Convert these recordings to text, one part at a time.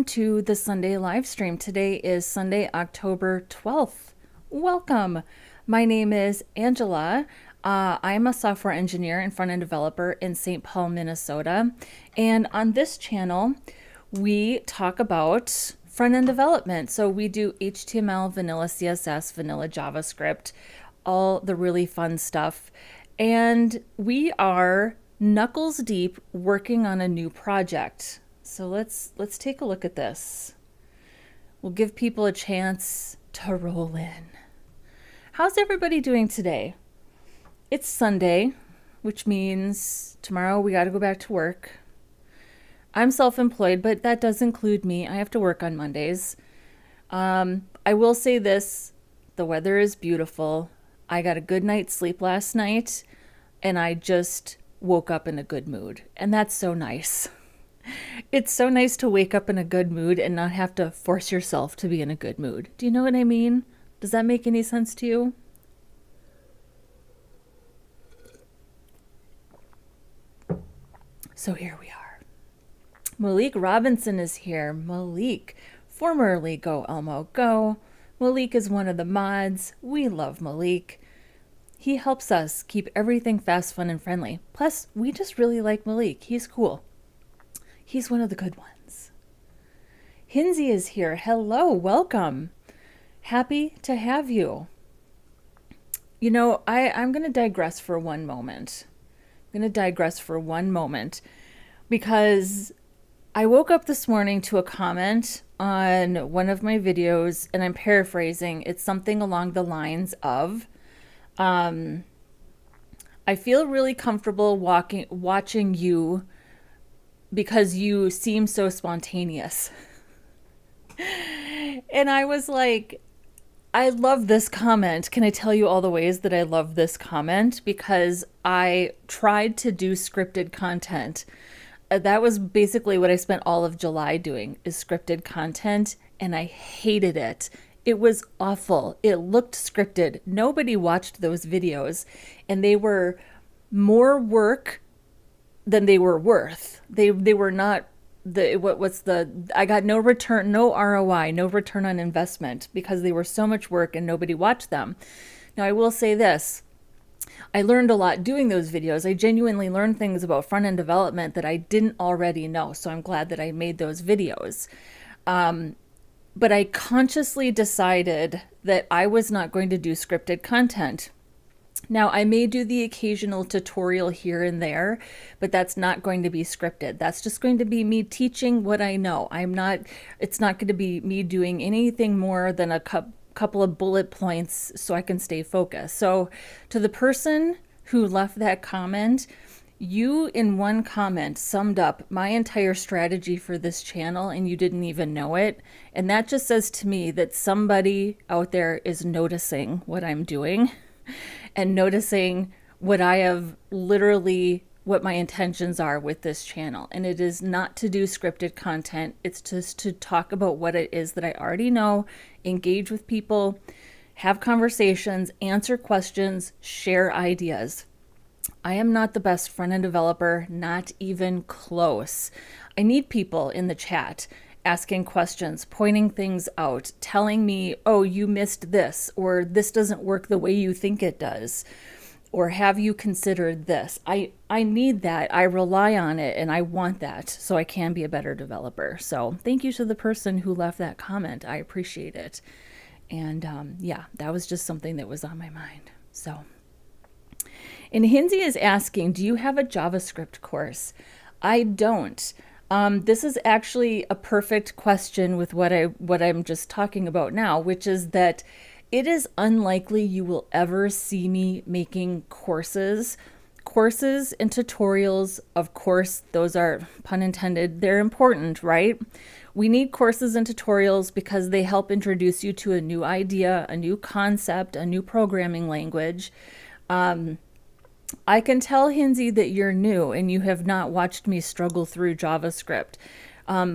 to the Sunday live stream. Today is Sunday, October 12th. Welcome. My name is Angela. I'm a software engineer and front-end developer in St. Paul, Minnesota. And on this channel, we talk about front-end development. So we do HTML, vanilla CSS, vanilla JavaScript, all the really fun stuff. And we are knuckles deep working on a new project. So let's take a look at this. We'll give people a chance to roll in. How's everybody doing today? It's Sunday, which means tomorrow we got to go back to work. I'm self-employed, but that does include me. I have to work on Mondays. I will say this, the weather is beautiful. I got a good night's sleep last night, and I just woke up in a good mood, and that's so nice. It's so nice to wake up in a good mood and not have to force yourself to be in a good mood. Do you know what I mean? Does that make any sense to you? So here we are. Malik Robinson is here. Malik, formerly Go Elmo Go. Malik is one of the mods. We love Malik. He helps us keep everything fast, fun, and friendly. Plus, we just really like Malik. He's cool. He's one of the good ones. Hinsey is here. Hello, welcome. Happy to have you. You know, I'm going to digress for one moment. Because I woke up this morning to a comment on one of my videos, and I'm paraphrasing. It's something along the lines of, I feel really comfortable watching you because you seem so spontaneous. And I was like, I love this comment. Can I tell you all the ways that I love this comment? Because I tried to do scripted content. That was basically what I spent all of July doing, is scripted content, and I hated it. It was awful. It looked scripted. Nobody watched those videos, and they were more work than they were worth. They were not I got no return, no ROI, no return on investment, because they were so much work and nobody watched them. Now I will say this, I learned a lot doing those videos. I genuinely learned things about front-end development that I didn't already know. So I'm glad that I made those videos. But I consciously decided that I was not going to do scripted content. Now, I may do the occasional tutorial here and there, but that's not going to be scripted. That's just going to be me teaching what I know. It's not going to be me doing anything more than a couple of bullet points so I can stay focused. So to the person who left that comment, you in one comment summed up my entire strategy for this channel, and you didn't even know it. And that just says to me that somebody out there is noticing what I'm doing and noticing what my intentions are with this channel. And it is not to do scripted content. It's just to talk about what it is that I already know, engage with people, have conversations, answer questions, share ideas. I am not the best front-end developer, not even close. I need people in the chat asking questions, pointing things out, telling me, oh, you missed this, or this doesn't work the way you think it does, or have you considered this? I need that. I rely on it, and I want that so I can be a better developer. So thank you to the person who left that comment. I appreciate it. And yeah, that was just something that was on my mind. So, and Hinsey is asking, do you have a JavaScript course? I don't. This is actually a perfect question with what I'm just talking about now, which is that it is unlikely you will ever see me making courses and tutorials. Of course, those are, pun intended, they're important, right? We need courses and tutorials because they help introduce you to a new idea, a new concept, a new programming language. I can tell, Hinsey, that you're new and you have not watched me struggle through JavaScript.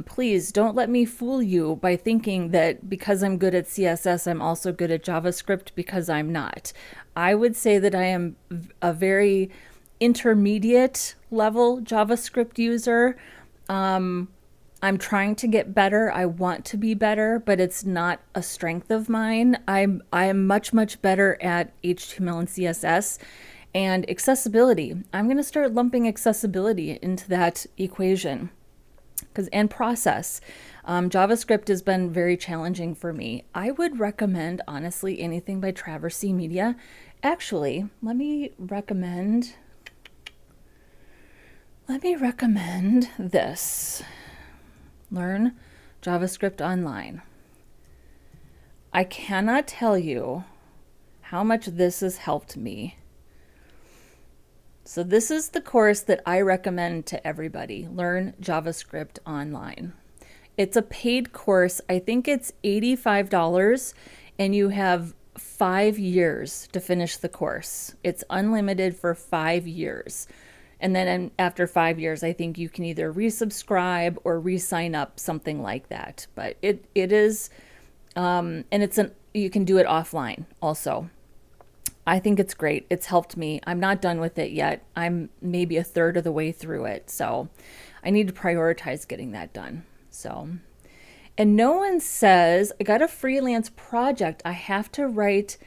Please don't let me fool you by thinking that because I'm good at CSS, I'm also good at JavaScript, because I'm not. I would say that I am a very intermediate level JavaScript user. I'm trying to get better. I want to be better, but it's not a strength of mine. I am much better at HTML and CSS and accessibility. I'm going to start lumping accessibility into that equation. And process. JavaScript has been very challenging for me. I would recommend, honestly, anything by Traversy Media. Actually, let me recommend this. Learn JavaScript online. I cannot tell you how much this has helped me. So this is the course that I recommend to everybody. Learn JavaScript online. It's a paid course. I think it's $85 and you have 5 years to finish the course. It's unlimited for 5 years. And then after 5 years, I think you can either resubscribe or re-sign up, something like that. But it is, and you can do it offline also. I think it's great. It's helped me. I'm not done with it yet. I'm maybe a third of the way through it. So I need to prioritize getting that done. So, and no one says, I got a freelance project. I have to write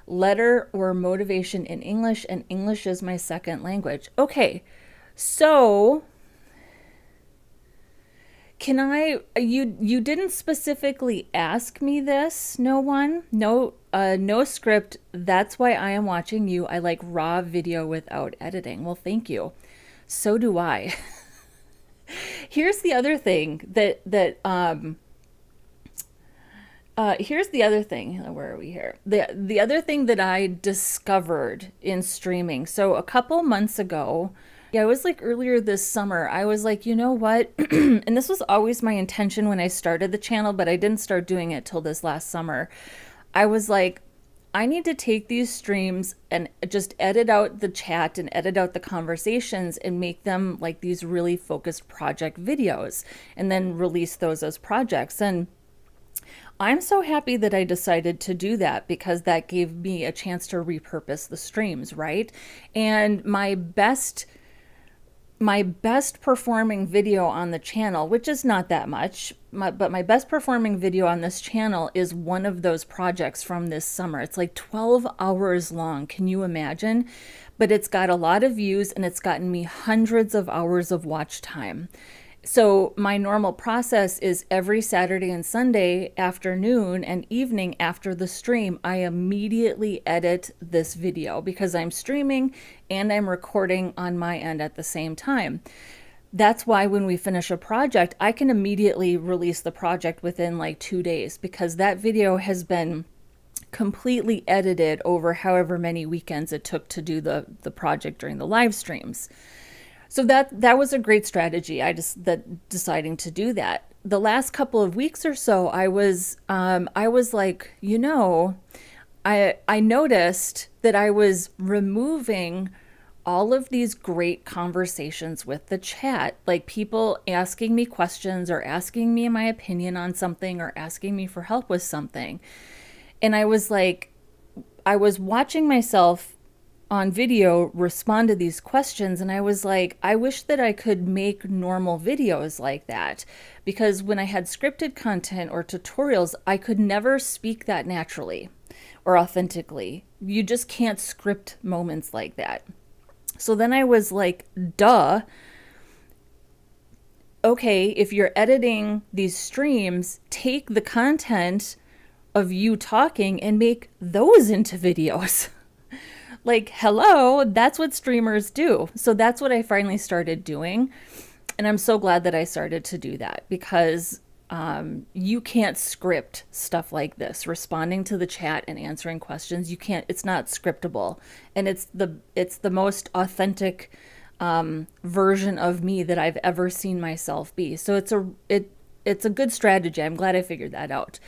letter or motivation in English, and English is my second language. Okay. So you didn't specifically ask me this, no script. That's why I am watching you. I like raw video without editing. Well, thank you. So do I. Here's the other thing here's the other thing. Where are we here? The other thing that I discovered in streaming. So a couple months ago, yeah, it was like earlier this summer, I was like, you know what? And this was always my intention when I started the channel, but I didn't start doing it till this last summer. I was like, I need to take these streams and just edit out the chat and edit out the conversations and make them like these really focused project videos and then release those as projects. And I'm so happy that I decided to do that because that gave me a chance to repurpose the streams, right? And my best performing video on the channel, which is not that much, but my best performing video on this channel is one of those projects from this summer. It's like 12 hours long. Can you imagine? But it's got a lot of views and it's gotten me hundreds of hours of watch time. So my normal process is every Saturday and Sunday afternoon and evening after the stream, I immediately edit this video because I'm streaming and I'm recording on my end at the same time. That's why when we finish a project, I can immediately release the project within like 2 days because that video has been completely edited over however many weekends it took to do the project during the live streams. So that was a great strategy. Deciding to do that. The last couple of weeks or so, I was like, you know, I noticed that I was removing all of these great conversations with the chat, like people asking me questions or asking me my opinion on something or asking me for help with something. And I was like, I was watching myself on video respond to these questions, and I was like, I wish that I could make normal videos like that, because when I had scripted content or tutorials, I could never speak that naturally or authentically. You just can't script moments like that. So then I was like, duh. Okay, if you're editing these streams, take the content of you talking and make those into videos. Like, hello, that's what streamers do. So that's what I finally started doing. And I'm so glad that I started to do that because you can't script stuff like this. Responding to the chat and answering questions, you can't, it's not scriptable. And it's the most authentic version of me that I've ever seen myself be. So it's a good strategy. I'm glad I figured that out.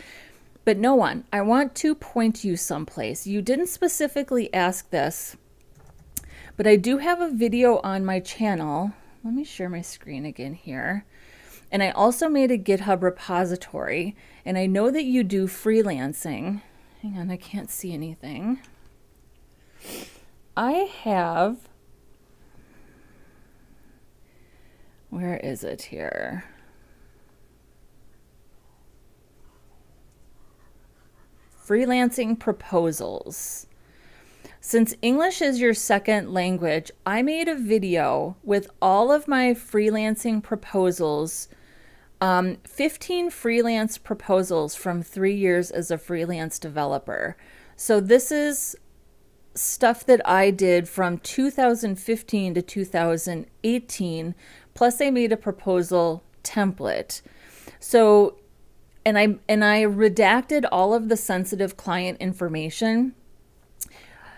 But no one, I want to point you someplace. You didn't specifically ask this, but I do have a video on my channel. Let me share my screen again here. And I also made a GitHub repository, and I know that you do freelancing. Hang on, I can't see anything. I have, where is it here? freelancing proposals. Since English is your second language, I made a video with all of my freelancing proposals, 15 freelance proposals from 3 years as a freelance developer. So this is stuff that I did from 2015 to 2018, plus I made a proposal template. So, and I redacted all of the sensitive client information.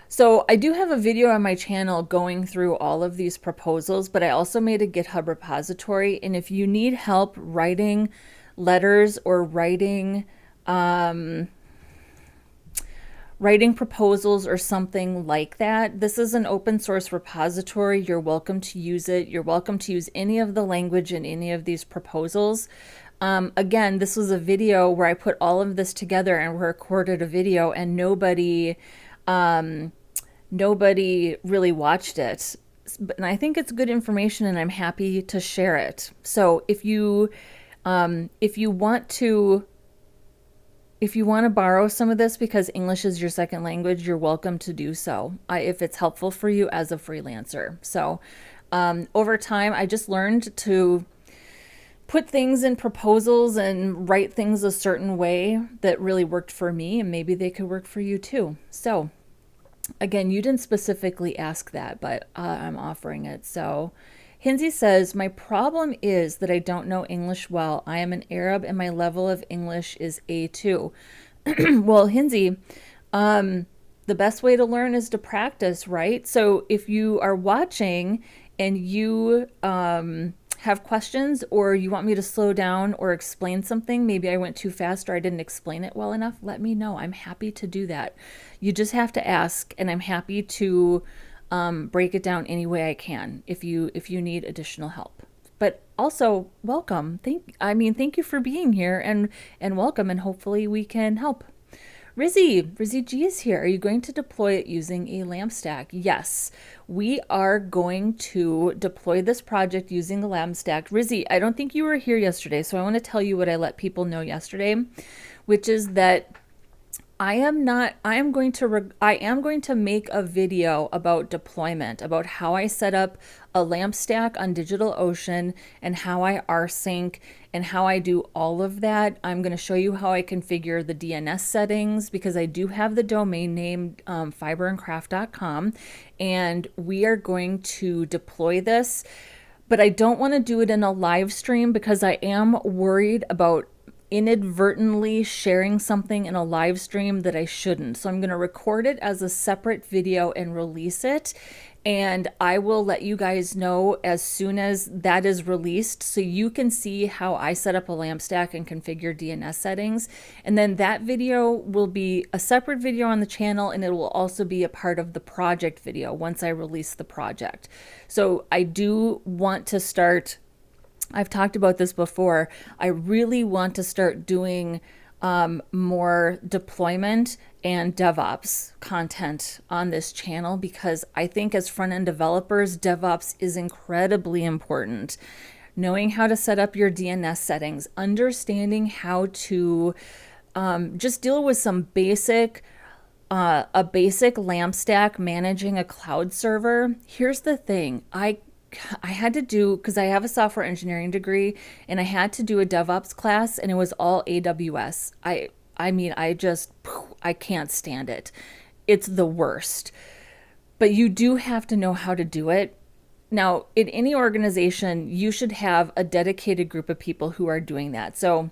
So I do have a video on my channel going through all of these proposals, but I also made a GitHub repository. And if you need help writing letters or writing proposals or something like that, this is an open source repository. You're welcome to use it. You're welcome to use any of the language in any of these proposals. Again, this was a video where I put all of this together and recorded a video, and nobody really watched it. And I think it's good information, and I'm happy to share it. So if you want to borrow some of this because English is your second language, you're welcome to do so, if it's helpful for you as a freelancer. So over time, I just learned to put things in proposals and write things a certain way that really worked for me, and maybe they could work for you too. So again, you didn't specifically ask that, but I'm offering it. So Hinsey says, my problem is that I don't know English well. I am an Arab and my level of English is A2. Well, Hinsey, the best way to learn is to practice, right? So if you are watching and you have questions, or you want me to slow down or explain something, maybe I went too fast or I didn't explain it well enough, let me know. I'm happy to do that. You just have to ask, and I'm happy to break it down any way I can if you need additional help. But also, welcome. Thank you for being here, and welcome, and hopefully we can help. Rizzy G is here. Are you going to deploy it using a LAMP stack? Yes, we are going to deploy this project using a LAMP stack. Rizzy, I don't think you were here yesterday, so I want to tell you what I let people know yesterday, which is that I am going to make a video about deployment, about how I set up a LAMP stack on DigitalOcean and how I rsync and how I do all of that. I'm going to show you how I configure the DNS settings, because I do have the domain name fiberandcraft.com, and we are going to deploy this. But I don't want to do it in a live stream because I am worried about inadvertently sharing something in a live stream that I shouldn't. So I'm going to record it as a separate video and release it. And I will let you guys know as soon as that is released, so you can see how I set up a LAMP stack and configure DNS settings. And then that video will be a separate video on the channel, and it will also be a part of the project video once I release the project. So I do want to start, I've talked about this before, I really want to start doing more deployment and DevOps content on this channel, because I think as front-end developers, DevOps is incredibly important. Knowing how to set up your DNS settings, understanding how to just deal with some basic a basic LAMP stack, managing a cloud server. Here's the thing, I had to do, because I have a software engineering degree, and I had to do a DevOps class, and it was all AWS. I can't stand it. It's the worst. But you do have to know how to do it. Now, in any organization, you should have a dedicated group of people who are doing that. So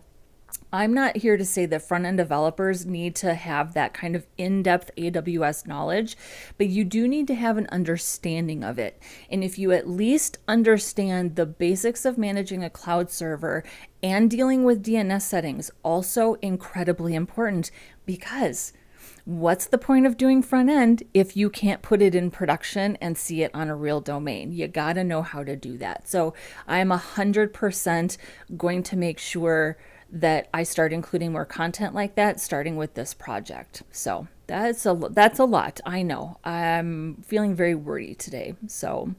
I'm not here to say that front-end developers need to have that kind of in-depth AWS knowledge, but you do need to have an understanding of it. And if you at least understand the basics of managing a cloud server and dealing with DNS settings, also incredibly important, because what's the point of doing front end if you can't put it in production and see it on a real domain? You got to know how to do that. So I'm 100% going to make sure that I start including more content like that, starting with this project. So that's a lot. I know. I'm feeling very wordy today. So,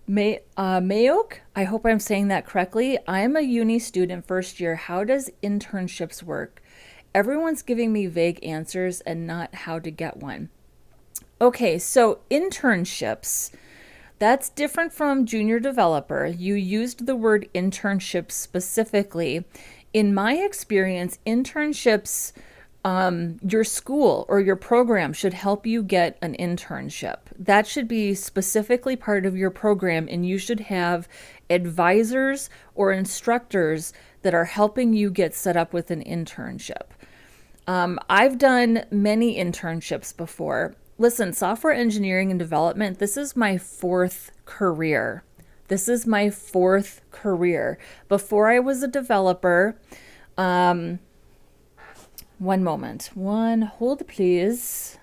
Mayok, I hope I'm saying that correctly. I'm a uni student first year. How does internships work? Everyone's giving me vague answers and not how to get one. Okay, so internships, that's different from junior developer. You used the word internship specifically. In my experience, internships, your school or your program should help you get an internship. That should be specifically part of your program, and you should have advisors or instructors that are helping you get set up with an internship. I've done many internships before. Listen, software engineering and development, this is my fourth career. This is my fourth career. Before I was a developer, one moment. Hold please.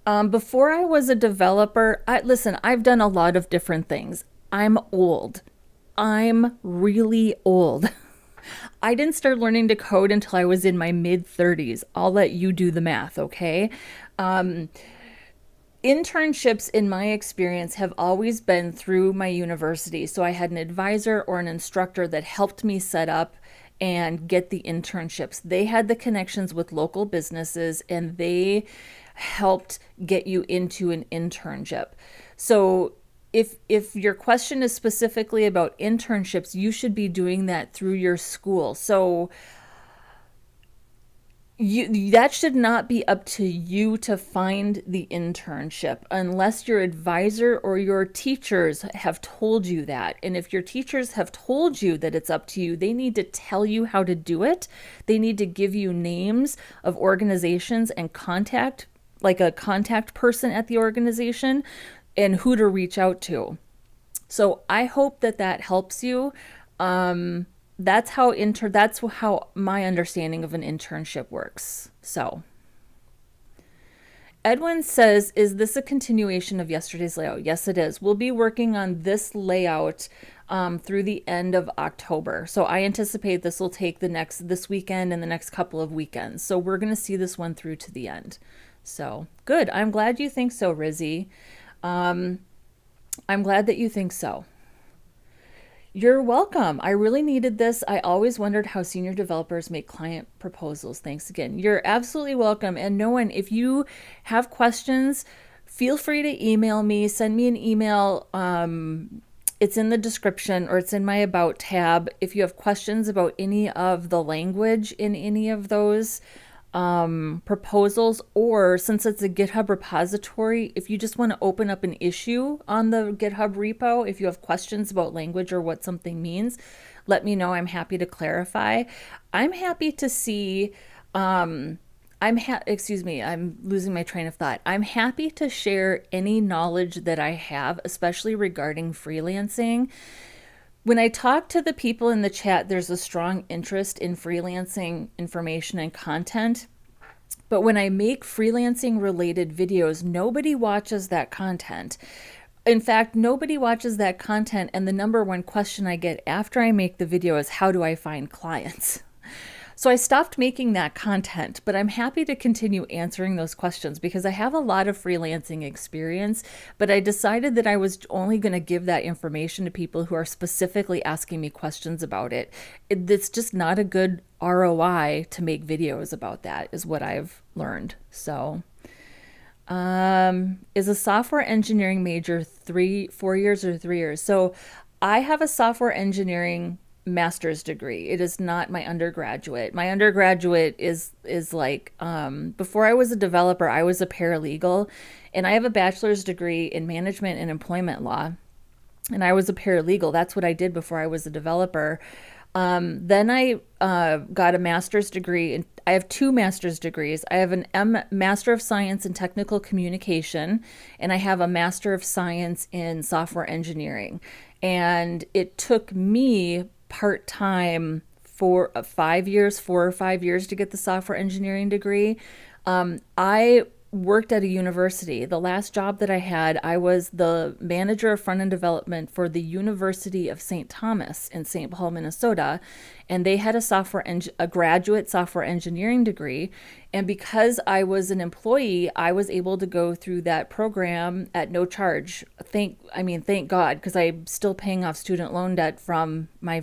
Before I was a developer, listen, I've done a lot of different things. I'm old. I'm really old. I didn't start learning to code until I was in my mid 30s. I'll let you do the math, okay? Internships, in my experience, have always been through my university. So I had an advisor or an instructor that helped me set up and get the internships. They had the connections with local businesses and they helped get you into an internship. So if your question is specifically about internships, you should be doing that through your school. So that should not be up to you to find the internship unless your advisor or your teachers have told you that. And if your teachers have told you that it's up to you, they need to tell you how to do it. They need to give you names of organizations and contact, like a contact person at the organization, and who to reach out to. So I hope that that helps you. That's how my understanding of an internship works. So Edwin says, is this a continuation of yesterday's layout? Yes, it is. We'll be working on this layout through the end of October. So I anticipate this will take this weekend and the next couple of weekends. So we're going to see this one through to the end. So good. I'm glad you think so, Rizzy. I'm glad that you think so. You're welcome. I really needed this. I always wondered how senior developers make client proposals. Thanks again. You're absolutely welcome. And no one, if you have questions, feel free to email me. Send me an email. It's in the description or it's in my About tab. If you have questions about any of the language in any of those proposals, or since it's a GitHub repository, if you just want to open up an issue on the GitHub repo, if you have questions about language or what something means, let me know. I'm happy to clarify. I'm happy to see, excuse me, I'm losing my train of thought. I'm happy to share any knowledge that I have, especially regarding freelancing. When I talk to the people in the chat, there's a strong interest in freelancing information and content. But when I make freelancing related videos, nobody watches that content. In fact, nobody watches that content. And the number one question I get after I make the video is, how do I find clients? So I stopped making that content, but I'm happy to continue answering those questions because I have a lot of freelancing experience, but I decided that I was only going to give that information to people who are specifically asking me questions about it. It's just not a good ROI to make videos about that, is what I've learned. So, is a software engineering major 4 years or 3 years? So I have a software engineering master's degree. It is not my undergraduate. My undergraduate is like, before I was a developer, I was a paralegal, and I have a bachelor's degree in management and employment law. And I was a paralegal. That's what I did before I was a developer. Then I got a master's degree, and I have 2 master's degrees. I have an Master of Science in Technical Communication, and I have a Master of Science in Software Engineering. And it took me part-time for 4 or 5 years to get the software engineering degree. I worked at a university. The last job that I had, I was the manager of front end development for the University of St. Thomas in St. Paul, Minnesota, and they had a graduate software engineering degree. And because I was an employee, I was able to go through that program at no charge. Thank God, because I'm still paying off student loan debt from my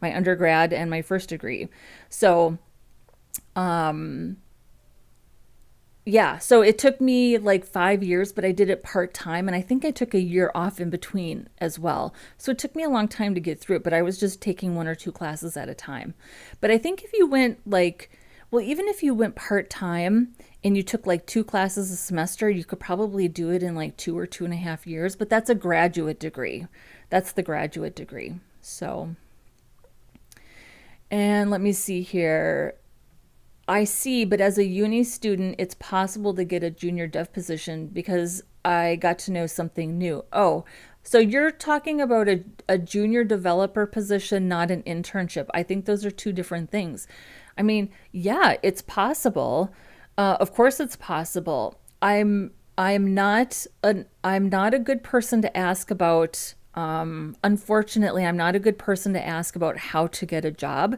undergrad and my first degree. So, yeah, so it took me like 5 years, but I did it part time. And I think I took a year off in between as well. So it took me a long time to get through it, but I was just taking one or two classes at a time. But I think if you went even if you went part time and you took like two classes a semester, you could probably do it in like 2 or 2.5 years. But that's a graduate degree. That's the graduate degree. So, and let me see here. I see, but as a uni student, it's possible to get a junior dev position because I got to know something new. Oh, so you're talking about a junior developer position, not an internship. I think those are two different things. I mean, yeah, it's possible. Of course, it's possible. I'm not a good person to ask about. Unfortunately, I'm not a good person to ask about how to get a job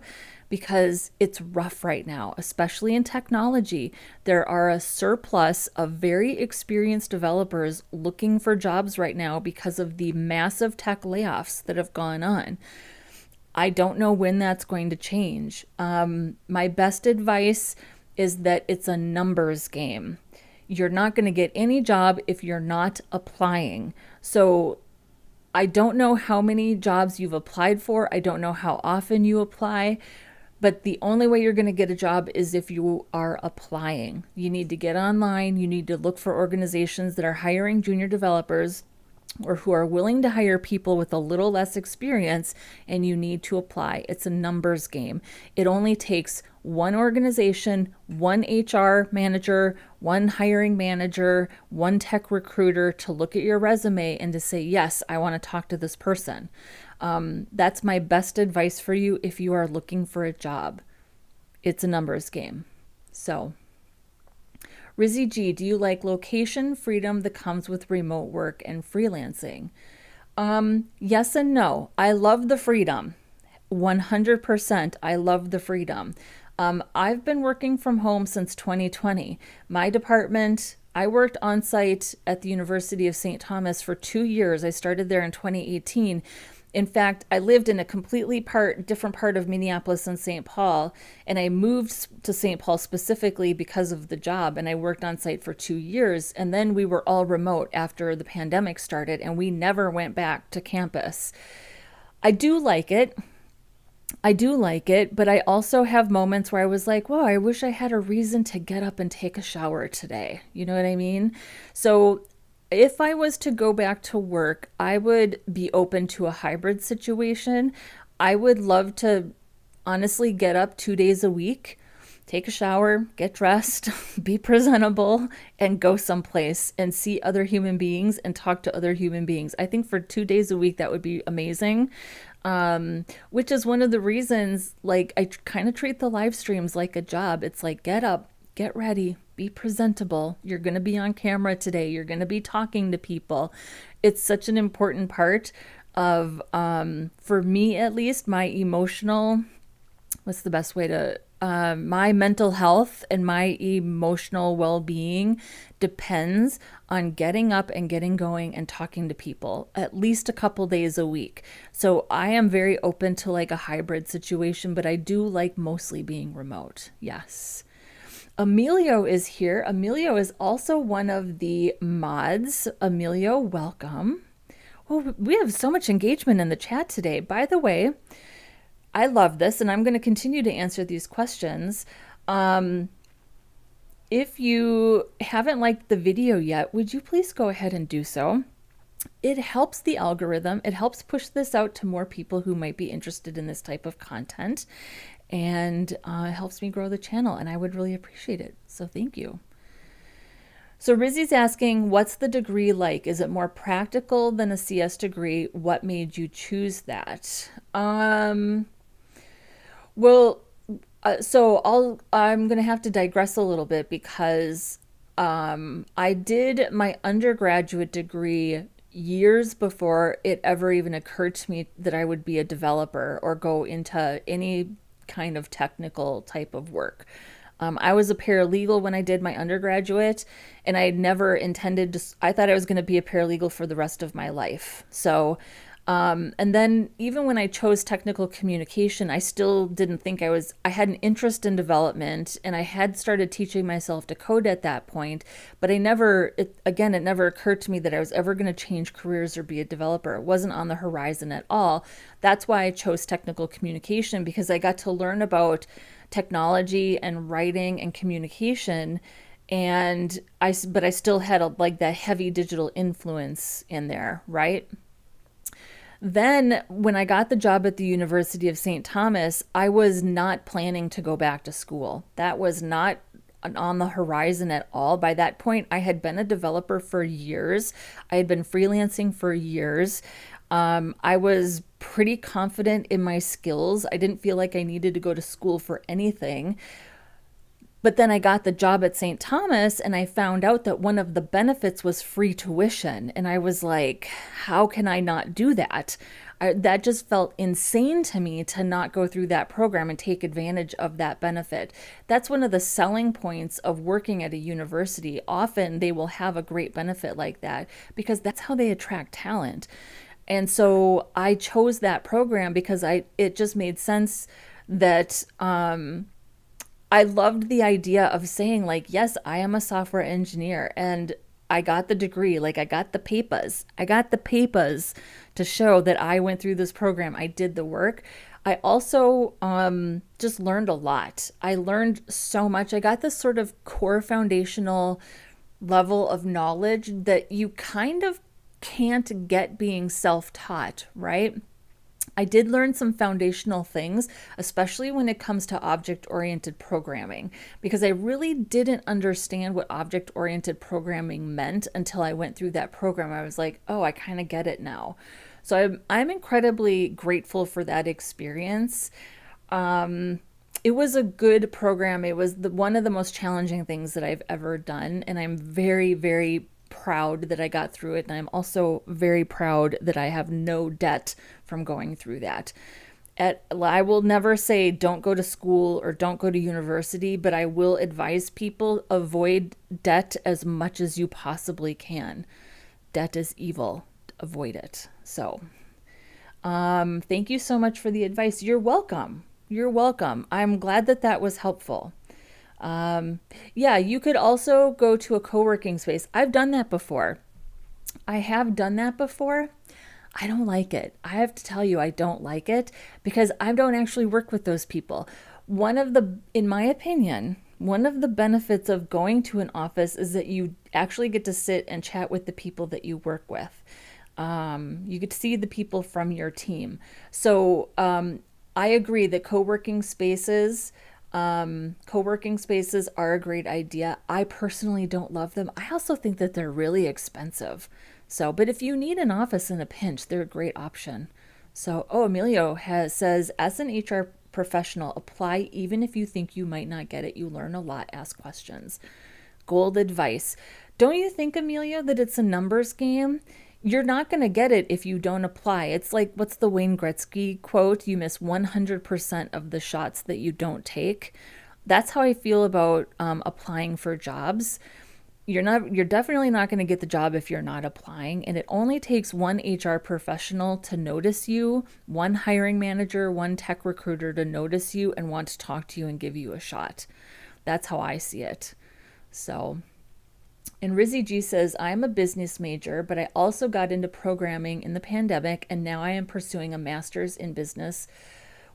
because it's rough right now, especially in technology. There are a surplus of very experienced developers looking for jobs right now because of the massive tech layoffs that have gone on. I don't know when that's going to change. My best advice is that it's a numbers game. You're not going to get any job if you're not applying. So I don't know how many jobs you've applied for. I don't know how often you apply, but the only way you're going to get a job is if you are applying. You need to get online. You need to look for organizations that are hiring junior developers or who are willing to hire people with a little less experience, and you need to apply. It's a numbers game. It only takes one organization, one HR manager, one hiring manager, one tech recruiter to look at your resume and to say, yes, I want to talk to this person. That's my best advice for you if you are looking for a job. It's a numbers game. So, Rizzy G, do you like location freedom that comes with remote work and freelancing? Yes and no. I love the freedom. 100%. I love the freedom. I've been working from home since 2020. My department, I worked on site at the University of St. Thomas for 2 years. I started there in 2018. In fact, I lived in a completely different part of Minneapolis and St. Paul, and I moved to St. Paul specifically because of the job, and I worked on site for 2 years, and then we were all remote after the pandemic started, and we never went back to campus. I do like it. But I also have moments where I was like, whoa, I wish I had a reason to get up and take a shower today. You know what I mean? So if I was to go back to work, I would be open to a hybrid situation. I would love to honestly get up 2 days a week, take a shower, get dressed, be presentable, and go someplace and see other human beings and talk to other human beings. I think for 2 days a week, that would be amazing. Which is one of the reasons, like, I kind of treat the live streams like a job. It's like, get up, get ready, be presentable. You're going to be on camera today. You're going to be talking to people. It's such an important part of, for me at least, my emotional, what's the best way to, my mental health and my emotional well-being depends on getting up and getting going and talking to people at least a couple days a week. So I am very open to like a hybrid situation, but I do like mostly being remote. Yes. Emilio is here. Emilio is also one of the mods. Emilio, welcome. Oh, we have so much engagement in the chat today. By the way, I love this, and I'm going to continue to answer these questions. If you haven't liked the video yet, would you please go ahead and do so? It helps the algorithm. It helps push this out to more people who might be interested in this type of content, and it helps me grow the channel, and I would really appreciate it. So thank you. So Rizzy's asking, what's the degree like? Is it more practical than a CS degree? What made you choose that? Well, I'm going to have to digress a little bit because I did my undergraduate degree years before it ever even occurred to me that I would be a developer or go into any kind of technical type of work. I was a paralegal when I did my undergraduate, and I had never intended to, I thought I was going to be a paralegal for the rest of my life. So, and then even when I chose technical communication, I still didn't think I had an interest in development, and I had started teaching myself to code at that point, but it never occurred to me that I was ever going to change careers or be a developer. It wasn't on the horizon at all. That's why I chose technical communication, because I got to learn about technology and writing and communication, but I still had like that heavy digital influence in there, right? Then, when I got the job at the University of St. Thomas, I was not planning to go back to school. That was not on the horizon at all. By that point, I had been a developer for years. I had been freelancing for years. I was pretty confident in my skills. I didn't feel like I needed to go to school for anything. But then I got the job at St. Thomas, and I found out that one of the benefits was free tuition. And I was like, how can I not do that? That just felt insane to me to not go through that program and take advantage of that benefit. That's one of the selling points of working at a university. Often they will have a great benefit like that because that's how they attract talent. And so I chose that program because it just made sense that I loved the idea of saying, like, yes, I am a software engineer, and I got the degree, like I got the papers. I got the papers to show that I went through this program. I did the work. I also just learned a lot. I learned so much. I got this sort of core foundational level of knowledge that you kind of can't get being self-taught, right? I did learn some foundational things, especially when it comes to object-oriented programming, because I really didn't understand what object-oriented programming meant until I went through that program. I was like, oh, I kind of get it now. So I'm incredibly grateful for that experience. It was a good program. It was one of the most challenging things that I've ever done, and I'm very, very proud that I got through it. And I'm also very proud that I have no debt from going through that. I will never say don't go to school or don't go to university, but I will advise people avoid debt as much as you possibly can. Debt is evil. Avoid it. So, thank you so much for the advice. You're welcome. You're welcome. I'm glad that that was helpful. Yeah, you could also go to a co-working space. I've done that before. I have done that before. I don't like it. I have to tell you, I don't like it because I don't actually work with those people. In my opinion, one of the benefits of going to an office is that you actually get to sit and chat with the people that you work with. You get to see the people from your team. So, I agree that co-working spaces are a great idea. I personally don't love them. I also think that they're really expensive. So, but if you need an office in a pinch, they're a great option. So, Emilio says, as an HR professional, apply even if you think you might not get it. You learn a lot, ask questions. Gold advice. Don't you think, Emilio, that it's a numbers game? You're not going to get it if you don't apply. It's like, what's the Wayne Gretzky quote? You miss 100% of the shots that you don't take. That's how I feel about applying for jobs. You're definitely not going to get the job if you're not applying. And it only takes one HR professional to notice you, one hiring manager, one tech recruiter to notice you and want to talk to you and give you a shot. That's how I see it. So... And Rizzy G says, I'm a business major, but I also got into programming in the pandemic, and now I am pursuing a master's in business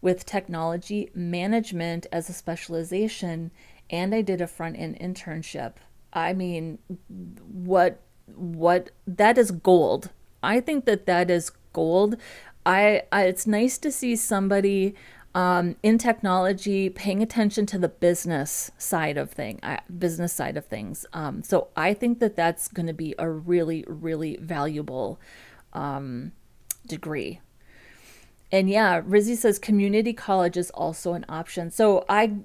with technology management as a specialization, and I did a front-end internship. I mean, that is gold. I think that is gold. It's nice to see somebody in technology, paying attention to the business side of things. So I think that that's going to be a really, really valuable degree. And yeah, Rizzy says community college is also an option. So I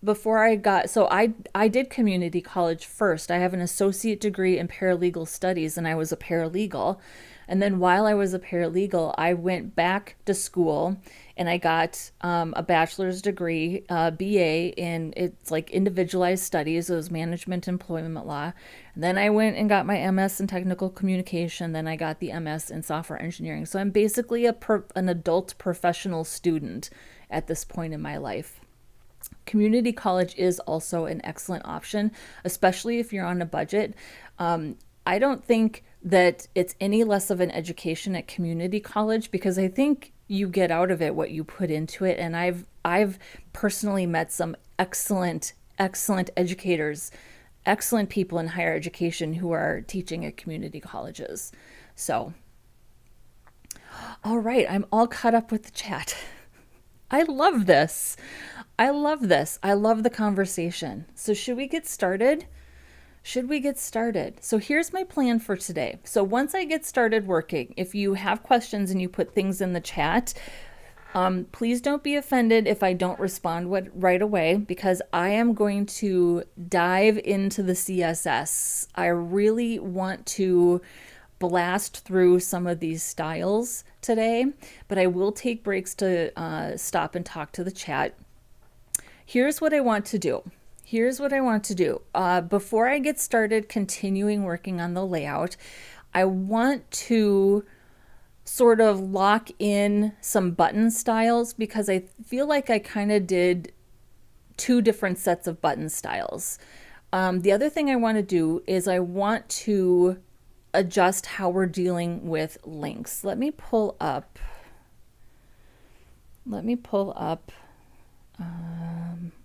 before I got, so I did community college first. I have an associate degree in paralegal studies, and I was a paralegal. And then while I was a paralegal, I went back to school and I got a bachelor's degree, BA in, it's like individualized studies. It was management employment law. And then I went and got my MS in technical communication. Then I got the MS in software engineering. So I'm basically an adult professional student at this point in my life. Community college is also an excellent option, especially if you're on a budget. I don't think that it's any less of an education at community college, because I think you get out of it what you put into it. And I've personally met some excellent educators, excellent people in higher education who are teaching at community colleges. So, all right, I'm all caught up with the chat. I love this. I love this. I love the conversation. So should we get started? Should we get started? So here's my plan for today. So once I get started working, if you have questions and you put things in the chat, please don't be offended if I don't respond right away, because I am going to dive into the CSS. I really want to blast through some of these styles today, but I will take breaks to stop and talk to the chat. Here's what I want to do. Before I get started continuing working on the layout, I want to sort of lock in some button styles, because I feel like I kind of did two different sets of button styles. The other thing I want to do is I want to adjust how we're dealing with links. Let me pull up.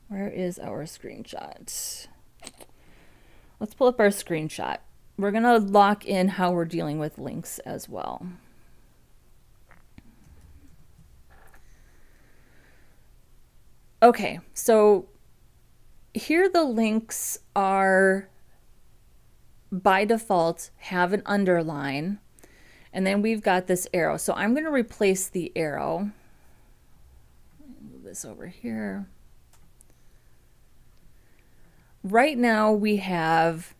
Where is our screenshot? Let's pull up our screenshot. We're going to lock in how we're dealing with links as well. Okay, so here the links are by default have an underline, and then we've got this arrow. So I'm going to replace the arrow. Move this over here. Right now we have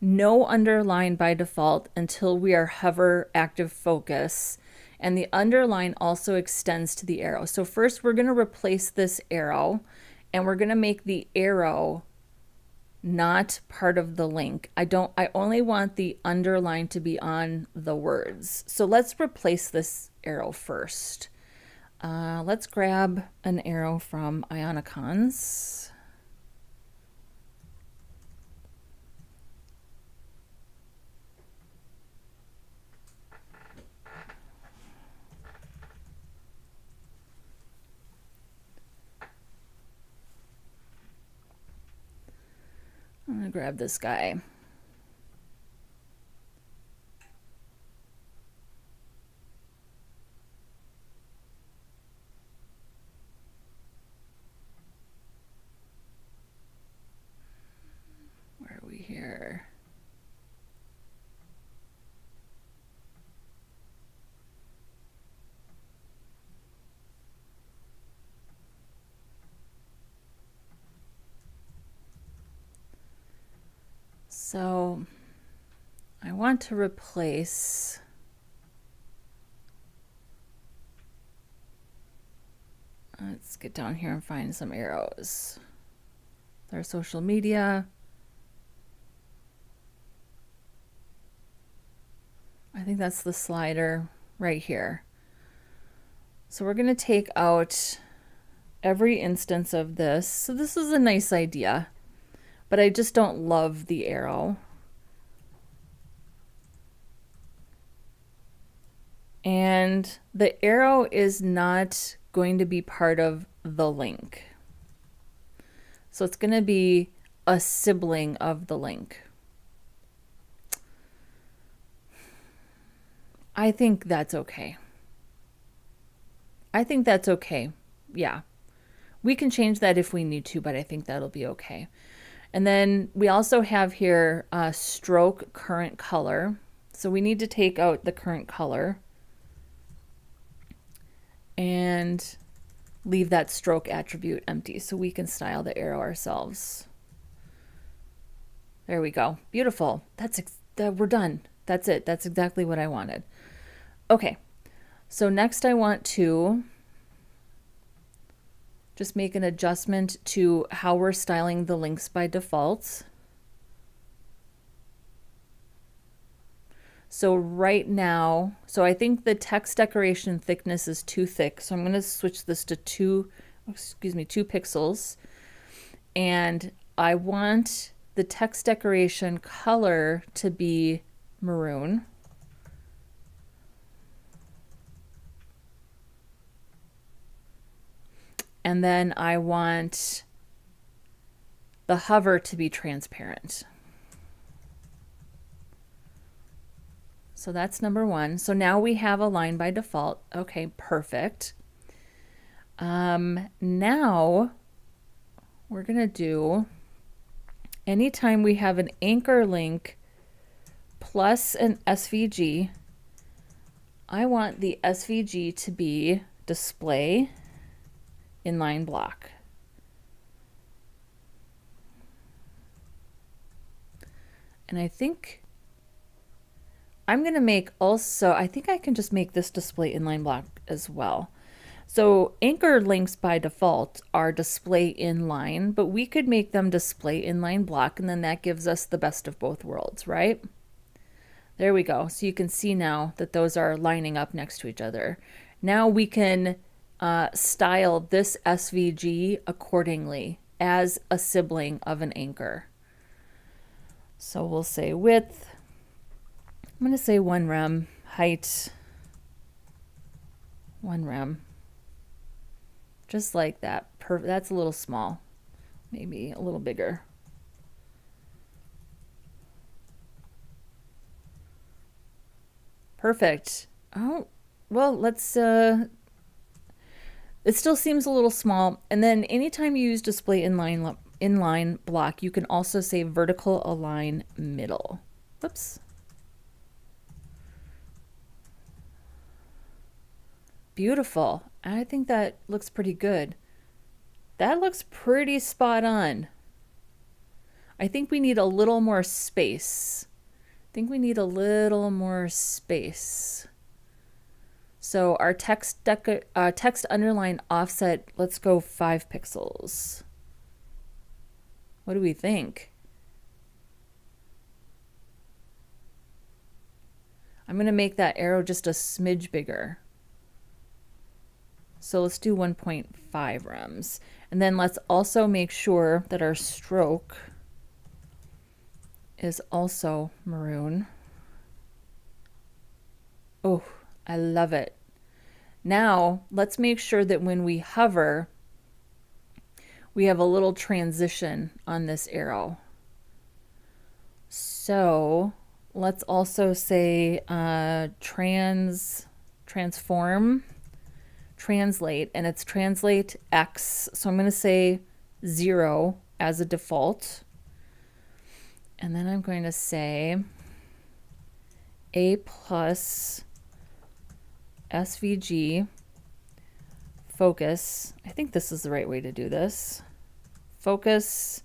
no underline by default until we are hover active focus, and the underline also extends to the arrow. So first we're going to replace this arrow, and we're going to make the arrow not part of the link. I only want the underline to be on the words. So let's replace this arrow first. Let's grab an arrow from Ionicons. I'm gonna grab this guy. Where are we here? So I want to replace let's get down here and find some arrows. Our social media. I think that's the slider right here. So we're going to take out every instance of this. So this is a nice idea, but I just don't love the arrow. And the arrow is not going to be part of the link. So it's going to be a sibling of the link. I think that's okay. Yeah. We can change that if we need to, but I think that'll be okay. And then we also have here stroke current color. So we need to take out the current color. And leave that stroke attribute empty so we can style the arrow ourselves. There we go. Beautiful. We're done. That's it. That's exactly what I wanted. Okay. So next I want to just make an adjustment to how we're styling the links by default. So right now, I think the text decoration thickness is too thick. So I'm going to switch this to 2 pixels. And I want the text decoration color to be maroon. And then I want the hover to be transparent. So that's number 1. So now we have a line by default. Okay, perfect. Now we're going to do, anytime we have an anchor link plus an SVG, I want the SVG to be display inline block. And I think I'm going to make also, I think I can just make this display inline block as well. So anchor links by default are display inline, but we could make them display inline block, and then that gives us the best of both worlds, right? There we go. So you can see now that those are lining up next to each other. Now we can style this SVG accordingly as a sibling of an anchor. So we'll say width, I'm going to say 1 rem, height 1 rem, just like that. That's a little small, maybe a little bigger. Perfect. Oh, well, let's, it still seems a little small. And then anytime you use display inline block, you can also say vertical align middle. Whoops. Beautiful. I think that looks pretty good. That looks pretty spot on. I think we need a little more space. So our text underline offset, let's go 5 pixels. What do we think? I'm going to make that arrow just a smidge bigger. So let's do 1.5 rems. And then let's also make sure that our stroke is also maroon. Oh, I love it. Now let's make sure that when we hover, we have a little transition on this arrow. So let's also say transform, translate, and it's translate X. So I'm going to say 0 as a default. And then I'm going to say A plus SVG focus. I think this is the right way to do this. Focus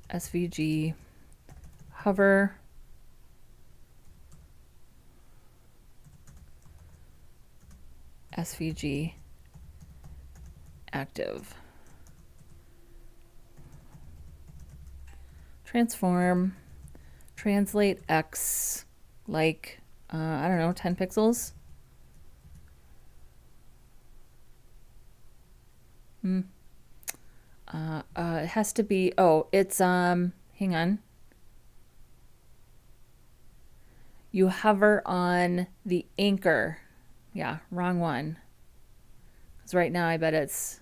SVG hover SVG active. Transform, translate X, like, I don't know, 10 pixels. It has to be, oh, it's, hang on. You hover on the anchor. Yeah, wrong one. Because right now I bet it's,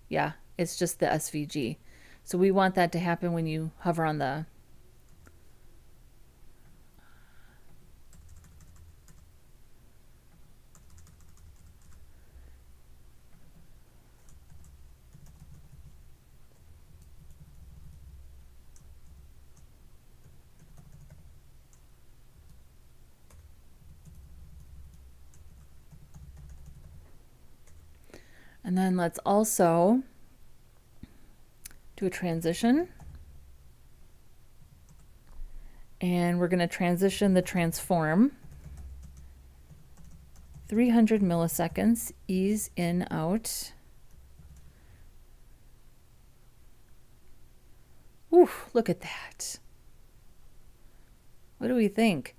yeah, it's just the SVG. So we want that to happen when you hover on the And then let's also do a transition. And we're going to transition the transform. 300 milliseconds, ease in, out. Ooh, look at that. What do we think?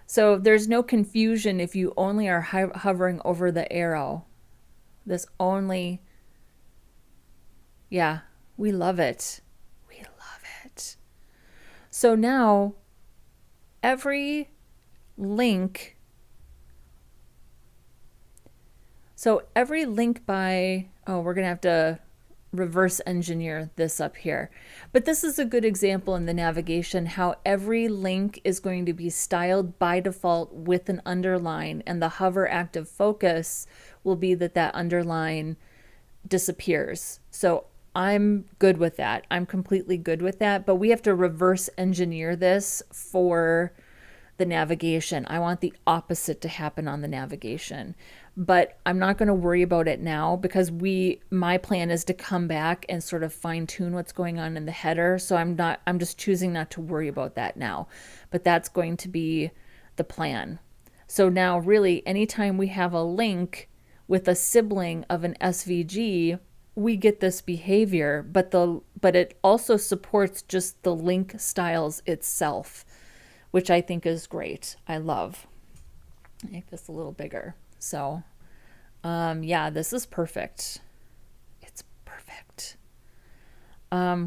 So there's no confusion if you only are hovering over the arrow. This only, yeah, we love it. We love it. So now every link, by, oh, we're going to have to reverse engineer this up here. But this is a good example in the navigation how every link is going to be styled by default with an underline, and the hover active focus will be that that underline disappears. So I'm good with that. I'm completely good with that, but we have to reverse engineer this for the navigation. I want the opposite to happen on the navigation, but I'm not going to worry about it now because my plan is to come back and sort of fine tune what's going on in the header. So I'm just choosing not to worry about that now, but that's going to be the plan. So now really anytime we have a link with a sibling of an SVG, we get this behavior, but it also supports just the link styles itself, which I think is great. I love. Make this a little bigger. So, yeah, this is perfect. It's perfect.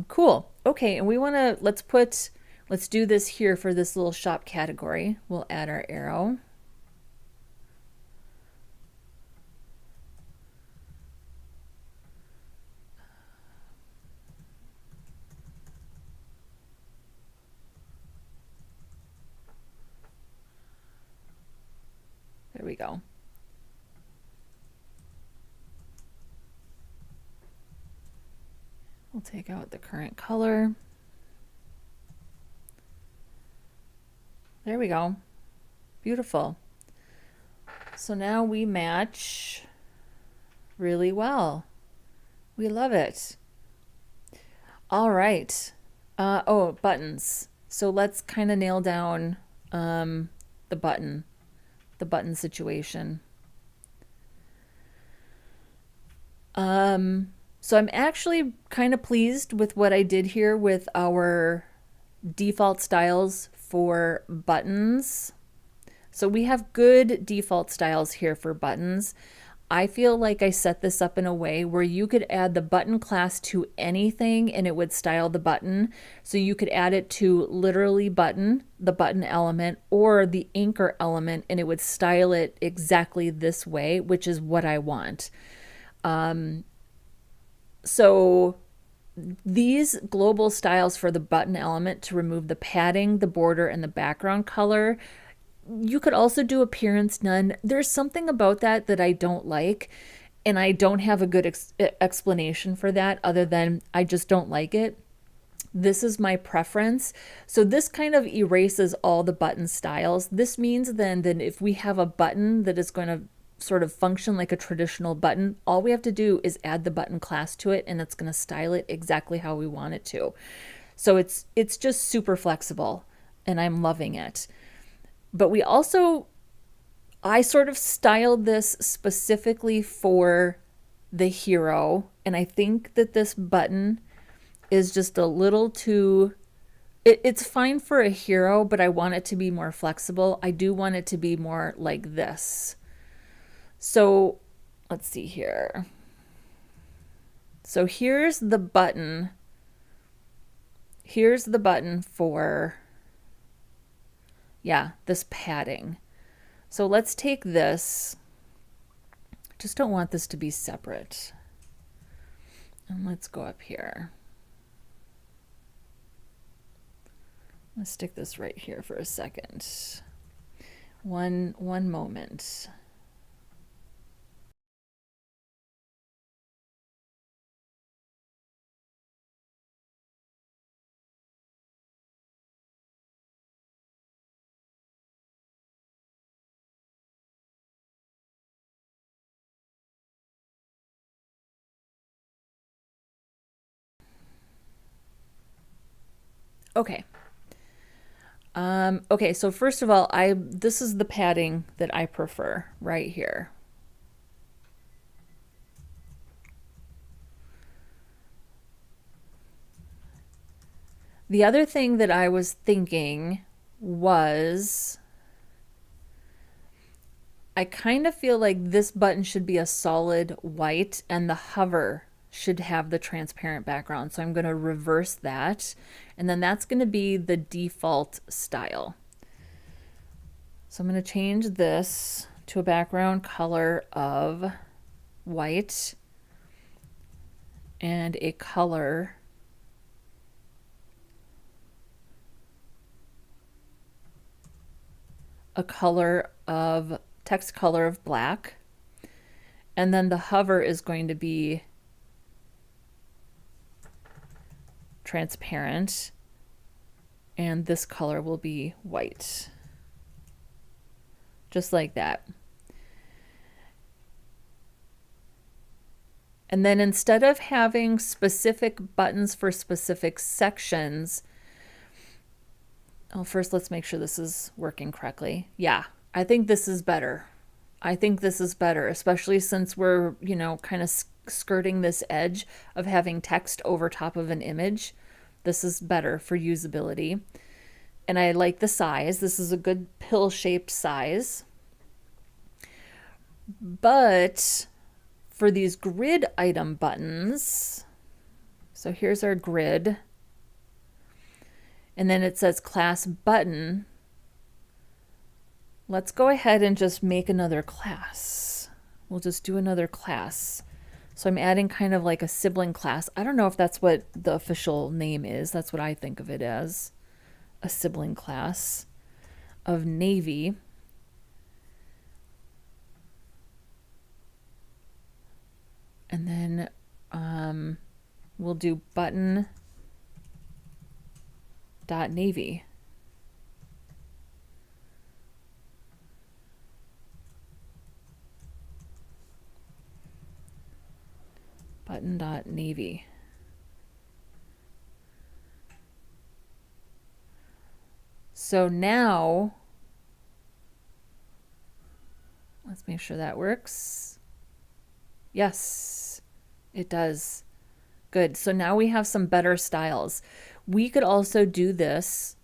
Cool. Okay, and we want to, let's do this here for this little shop category. We'll add our arrow. There we go. We'll take out the current color. There we go. Beautiful. So now we match really well. We love it. All right. Oh, buttons. So let's kind of nail down the button situation. So I'm actually kind of pleased with what I did here with our default styles for buttons. So we have good default styles here for buttons. I feel like I set this up in a way where you could add the button class to anything and it would style the button. So you could add it to literally button, the button element, or the anchor element, and it would style it exactly this way, which is what I want. So these global styles for the button element to remove the padding, the border, and the background color, you could also do appearance none. There's something about that that I don't like, and I don't have a good explanation for that other than I just don't like it. This is my preference. So this kind of erases all the button styles. This means then that if we have a button that is going to sort of function like a traditional button, all we have to do is add the button class to it and it's going to style it exactly how we want it to. So it's just super flexible and I'm loving it. But I sort of styled this specifically for the hero, and I think that this button is just a little too, it's fine for a hero, but I want it to be more flexible. I do want it to be more like this. So let's see here. So here's the button. Here's the button for, yeah, this padding. So let's take this. Just don't want this to be separate. And let's go up here. Let's stick this right here for a second. One moment. Okay. Okay, so first of all, this is the padding that I prefer right here. The other thing that I was thinking was I kind of feel like this button should be a solid white and the hover should have the transparent background. So I'm going to reverse that. And then that's going to be the default style. So I'm going to change this to a background color of white and a color of text color of black. And then the hover is going to be transparent, and this color will be white. Just like that. And then instead of having specific buttons for specific sections, first let's make sure this is working correctly. Yeah, I think this is better. I think this is better, especially since we're, kind of skirting this edge of having text over top of an image. This is better for usability. And I like the size. This is a good pill-shaped size. But for these grid item buttons, so here's our grid. And then it says class button. Let's go ahead and just make another class. We'll just do another class. So I'm adding kind of like a sibling class. I don't know if that's what the official name is. That's what I think of it as, a sibling class of navy. And then we'll do button.navy. Button.navy. So now, let's make sure that works. Yes, it does. Good. So now we have some better styles. We could also do this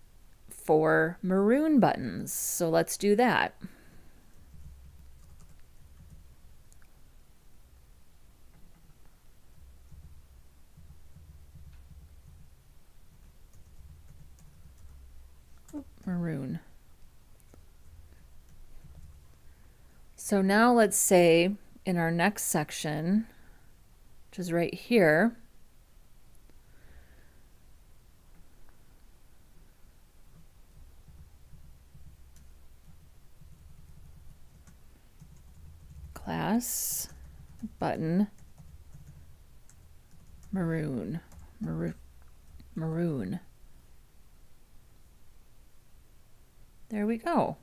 for maroon buttons. So let's do that. Maroon. So now let's say in our next section, which is right here, class button maroon. There we go.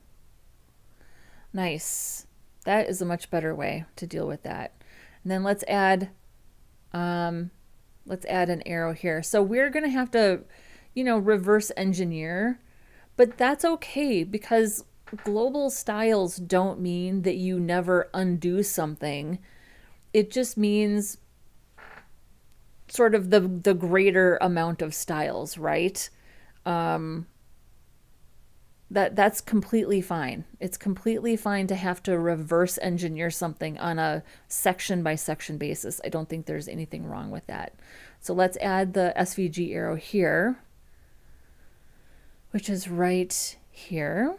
Nice. That is a much better way to deal with that. And then let's add an arrow here. So we're going to have to, reverse engineer, but that's okay because global styles don't mean that you never undo something. It just means sort of the greater amount of styles, right? That's completely fine. It's completely fine to have to reverse engineer something on a section by section basis. I don't think there's anything wrong with that. So let's add the SVG arrow here, which is right here.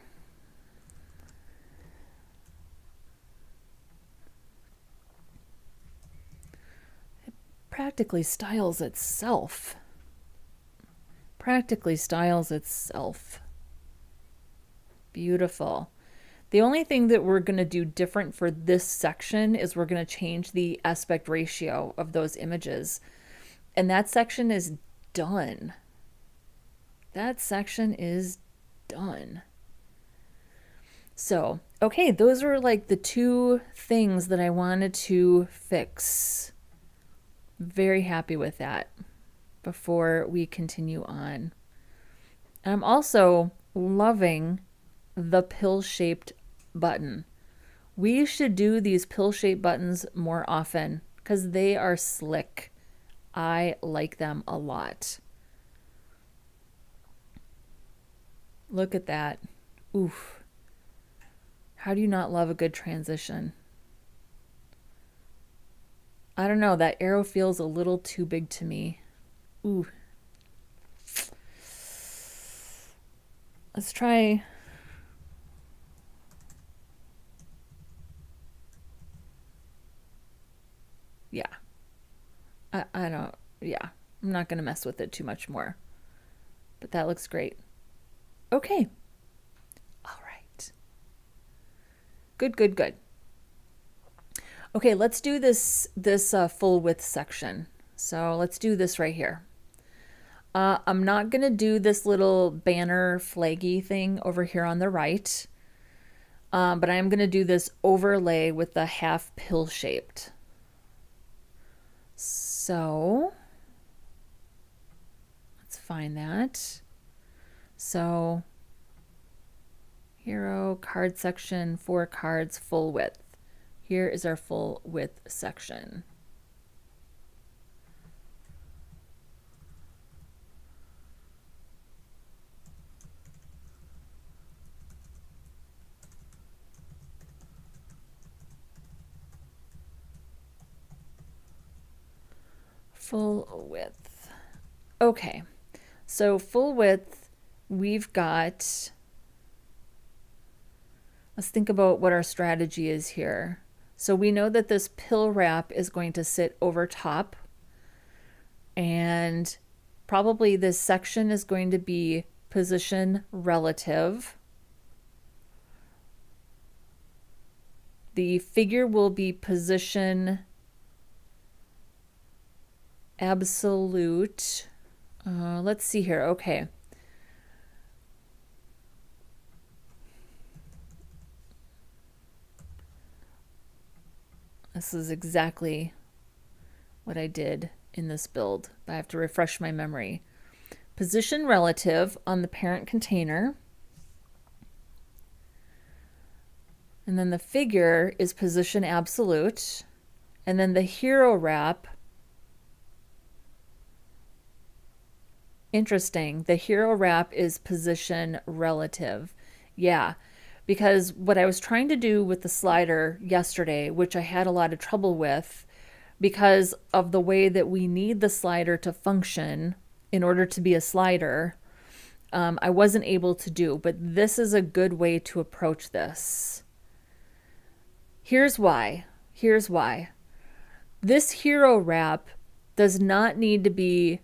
It practically styles itself. Beautiful. The only thing that we're going to do different for this section is we're going to change the aspect ratio of those images. And that section is done. So, okay, those were like the two things that I wanted to fix. Very happy with that before we continue on. And I'm also loving the pill-shaped button. We should do these pill-shaped buttons more often because they are slick. I like them a lot. Look at that. Oof. How do you not love a good transition? I don't know. That arrow feels a little too big to me. Ooh. Let's try. Yeah. I don't. Yeah. I'm not going to mess with it too much more. But that looks great. Okay. All right. Good, good, good. Okay, let's do this full width section. So let's do this right here. I'm not going to do this little banner flaggy thing over here on the right, but I am going to do this overlay with the half pill shaped. So let's find that. So hero card section, 4 cards, full width. Here is our full width section. Full width. Okay, so full width, we've got, let's think about what our strategy is here. So we know that this pill wrap is going to sit over top, and probably this section is going to be position relative. The figure will be position absolute. Let's see here. Okay. This is exactly what I did in this build, but I have to refresh my memory. Position relative on the parent container. And then the figure is position absolute. And then the hero wrap. Interesting. The hero wrap is position relative. Yeah, because what I was trying to do with the slider yesterday, which I had a lot of trouble with because of the way that we need the slider to function in order to be a slider, I wasn't able to do. But this is a good way to approach this. Here's why. Here's why. This hero wrap does not need to be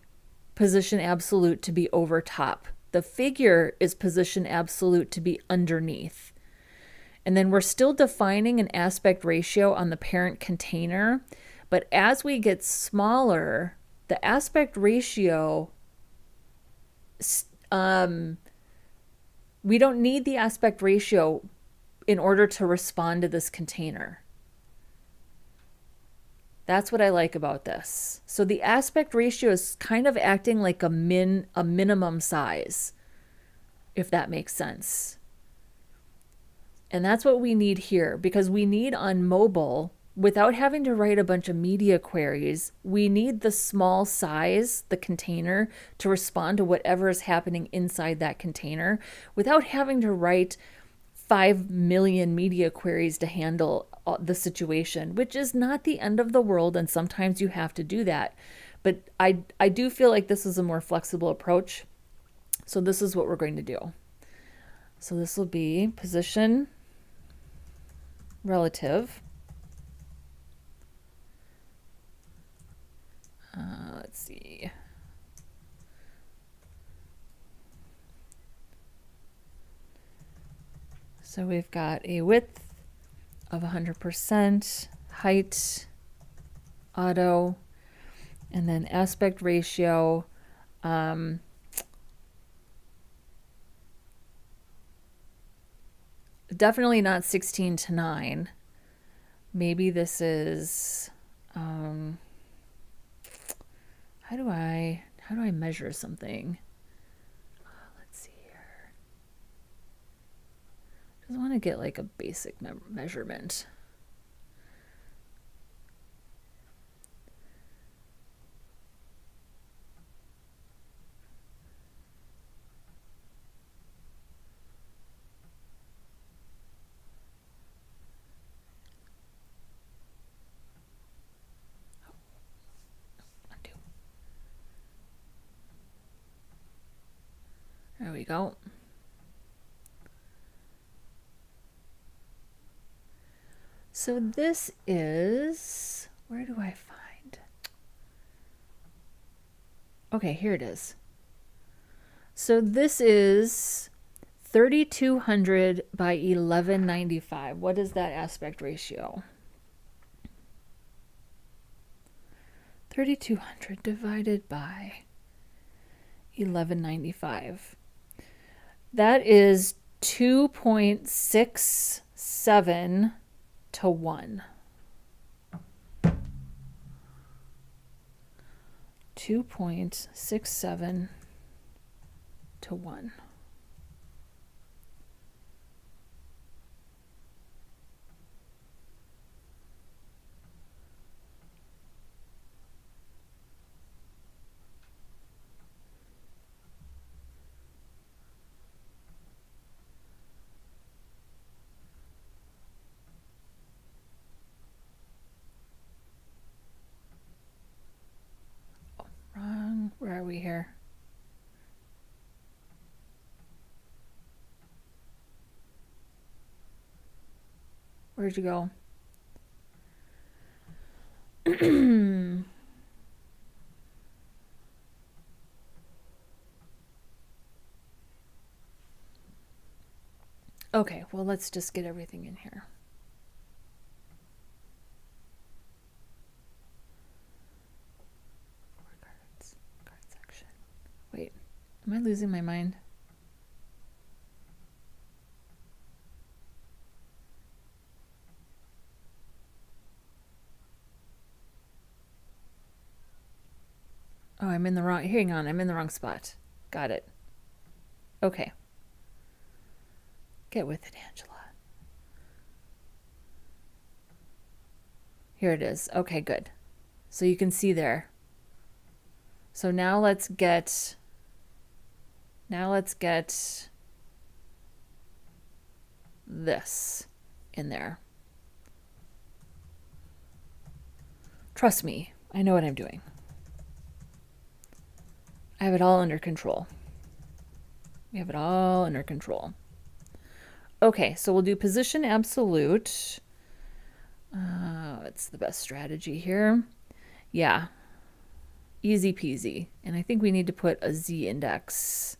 position absolute to be over top. The figure is position absolute to be underneath. And then we're still defining an aspect ratio on the parent container. But as we get smaller, the aspect ratio, we don't need the aspect ratio in order to respond to this container. That's what I like about this. So the aspect ratio is kind of acting like a minimum size, if that makes sense. And that's what we need here, because we need on mobile, without having to write a bunch of media queries, we need the small size, the container, to respond to whatever is happening inside that container without having to write 5 million media queries to handle the situation, which is not the end of the world, and sometimes you have to do that. But I do feel like this is a more flexible approach. So this is what we're going to do. So this will be position relative. Let's see. So we've got a width of 100%, height, auto, and then aspect ratio. Definitely not 16:9. Maybe this is, how do I measure something? Let's see. Just want to get like a basic measurement. There we go. So this is, where do I find? Okay, here it is. So this is 3200 by 1195. What is that aspect ratio? 3200 divided by 1195. That is 2.67 to 1. 2.67 to 1. Wrong. Where are we here? Where'd you go? Okay, well, let's just get everything in here. Card section. Wait, am I losing my mind? Oh, I'm in the wrong, hang on, I'm in the wrong spot. Got it. Okay. Get with it, Angela. Here it is. Okay, good. So you can see there. So now let's get this in there. Trust me, I know what I'm doing. I have it all under control. We have it all under control. Okay, so we'll do position absolute. It's the best strategy here. Yeah, easy peasy. And I think we need to put a Z index.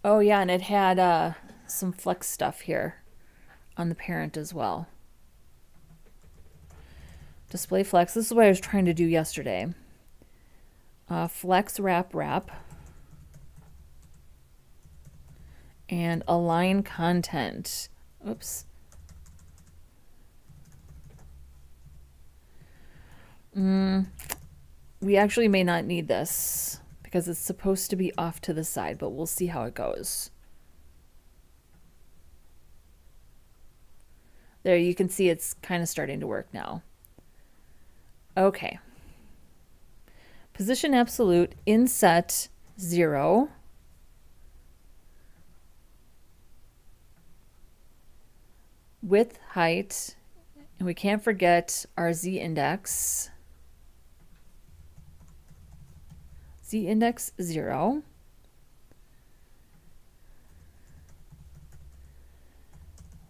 Oh yeah, and it had some flex stuff here on the parent as well. Display flex, this is what I was trying to do yesterday. Flex wrap, and align content. Oops. We actually may not need this because it's supposed to be off to the side, but we'll see how it goes. There, you can see it's kind of starting to work now. Okay. Position absolute, inset 0. Width, height, and we can't forget our Z index. Z index 0.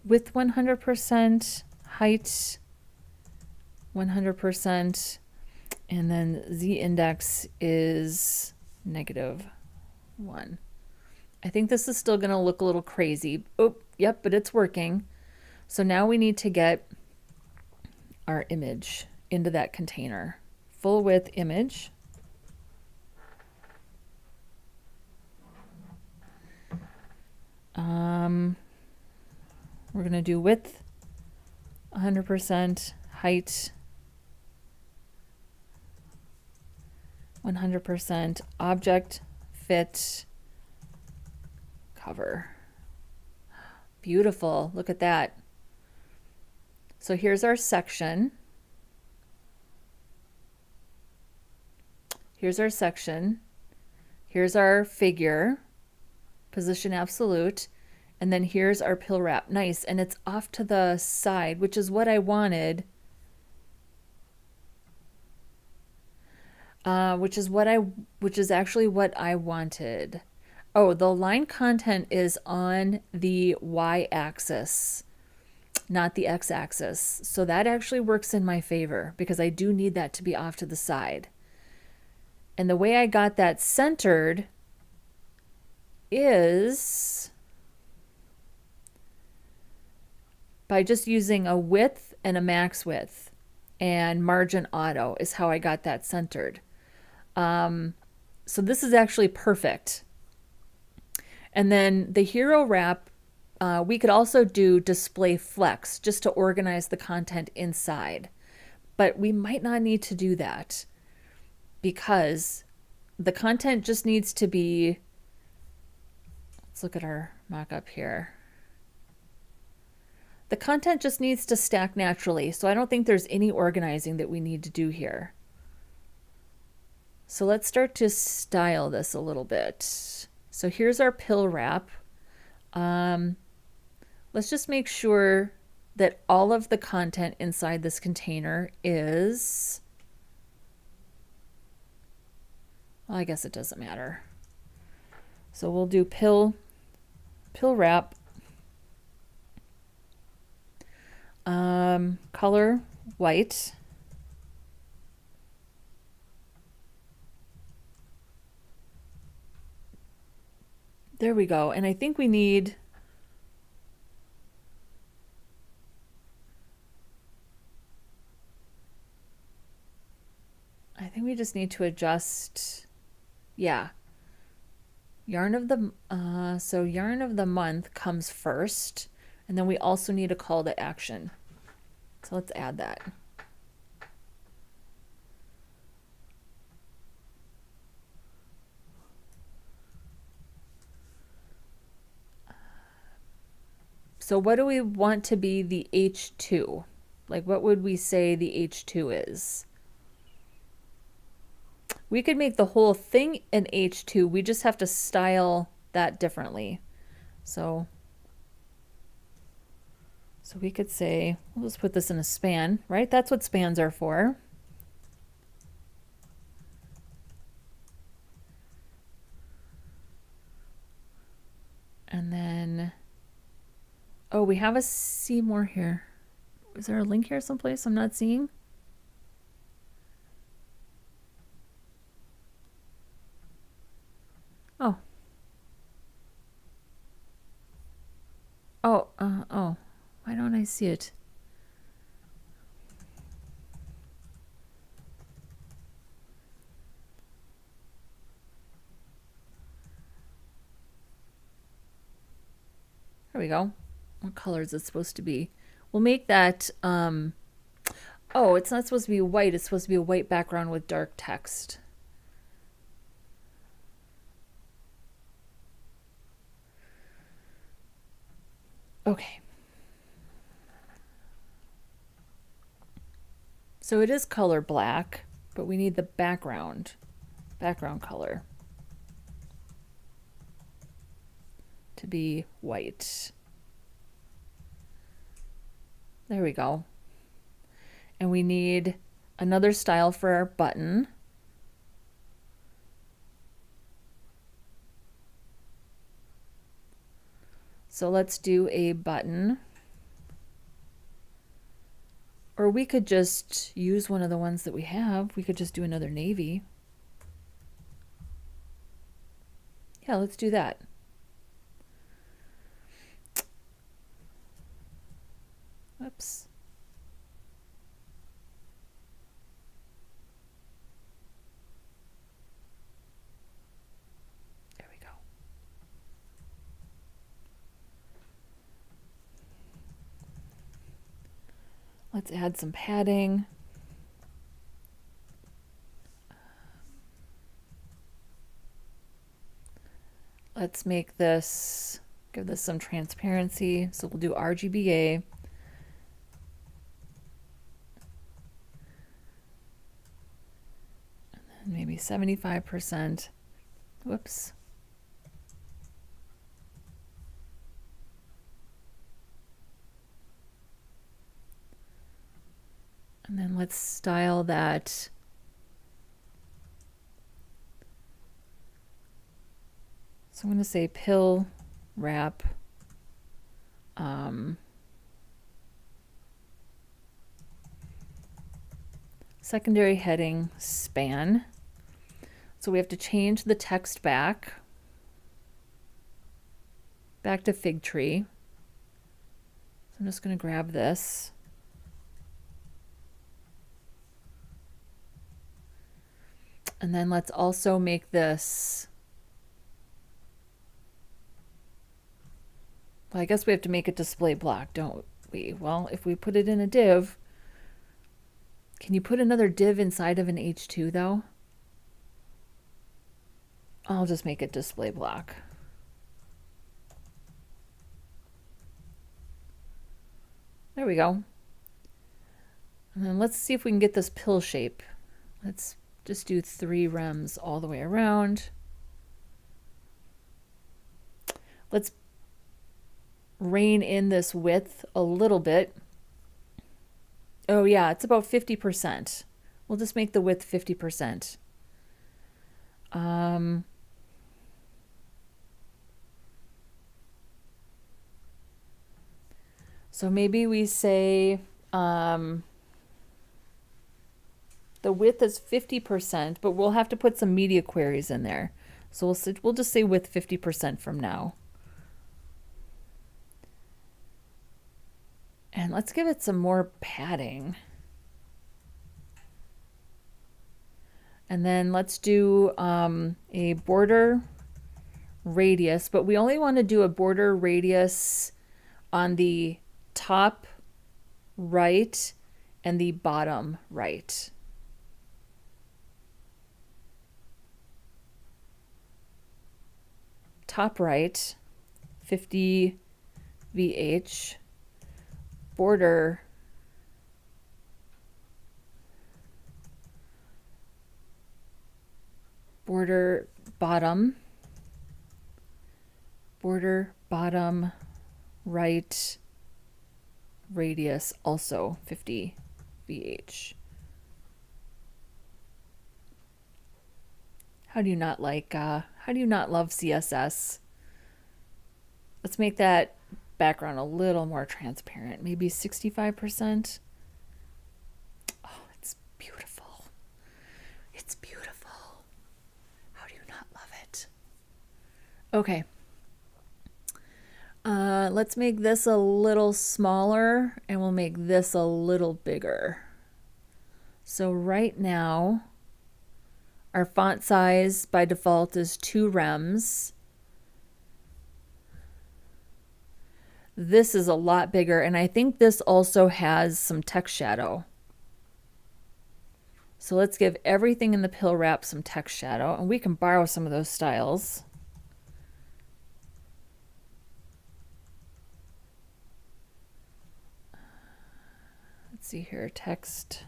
Width 100%, height 100%, and then Z index is -1. I think this is still going to look a little crazy. Oh, yep, but it's working. So now we need to get our image into that container. Full width image. We're going to do width 100%, height 100%, object fit cover. Beautiful. Look at that. So here's our section. Here's our section. Here's our figure, position absolute. And then here's our pill wrap. Nice. And it's off to the side, which is what I wanted. Which is actually what I wanted. Oh, the line content is on the y-axis, not the x-axis. So that actually works in my favor because I do need that to be off to the side. And the way I got that centered is by just using a width and a max width, and margin auto is how I got that centered. So this is actually perfect. And then the hero wrap, we could also do display flex just to organize the content inside. But we might not need to do that because the content just needs to be, let's look at our mock-up here. The content just needs to stack naturally, so I don't think there's any organizing that we need to do here. So let's start to style this a little bit. So here's our pill wrap. Let's just make sure that all of the content inside this container is, well, I guess it doesn't matter. So we'll do pill wrap. Color white. There we go. And I think we need, I think we just need to adjust, yeah. Yarn of the, so yarn of the month comes first, and then we also need a call to action. So let's add that. So what do we want to be the H2? Like what would we say the H2 is? We could make the whole thing an H2. We just have to style that differently. So we could say, we'll just put this in a span, right? That's what spans are for. And then, oh, we have a see more here. Is there a link here someplace I'm not seeing? Oh. Oh. Why don't I see it? There we go. What color is it supposed to be? We'll make that, oh, it's not supposed to be white. It's supposed to be a white background with dark text. Okay. So it is color black, but we need the background color to be white. There we go. And we need another style for our button. So let's do a button. Or we could just use one of the ones that we have. We could just do another navy. Yeah, let's do that. Whoops. There we go. Let's add some padding. Let's make this Give this some transparency. So we'll do RGBA. And then maybe 75%. Whoops. And then let's style that. So I'm going to say pill wrap. Secondary heading span. So we have to change the text back to fig tree. So I'm just going to grab this. And then let's also make this, well, I guess we have to make it display block, don't we? Well, if we put it in a div, can you put another div inside of an H2 though? I'll just make it display block. There we go. And then let's see if we can get this pill shape. Let's just do 3 rems all the way around. Let's rein in this width a little bit. Oh yeah, it's about 50%. We'll just make the width 50%. So maybe we say the width is 50%, but we'll have to put some media queries in there. So we'll just say width 50% from now. And let's give it some more padding. And then let's do a border radius, but we only want to do a border radius on the top right and the bottom right. Top right, 50 VH, border bottom, border bottom right radius also 50 VH. How do you not love CSS? Let's make that background a little more transparent, maybe 65%. Oh, it's beautiful. It's beautiful. How do you not love it? Okay. Let's make this a little smaller and we'll make this a little bigger. So right now, our font size by default is 2 rems. This is a lot bigger, and I think this also has some text shadow. So let's give everything in the pill wrap some text shadow, and we can borrow some of those styles. Let's see here, text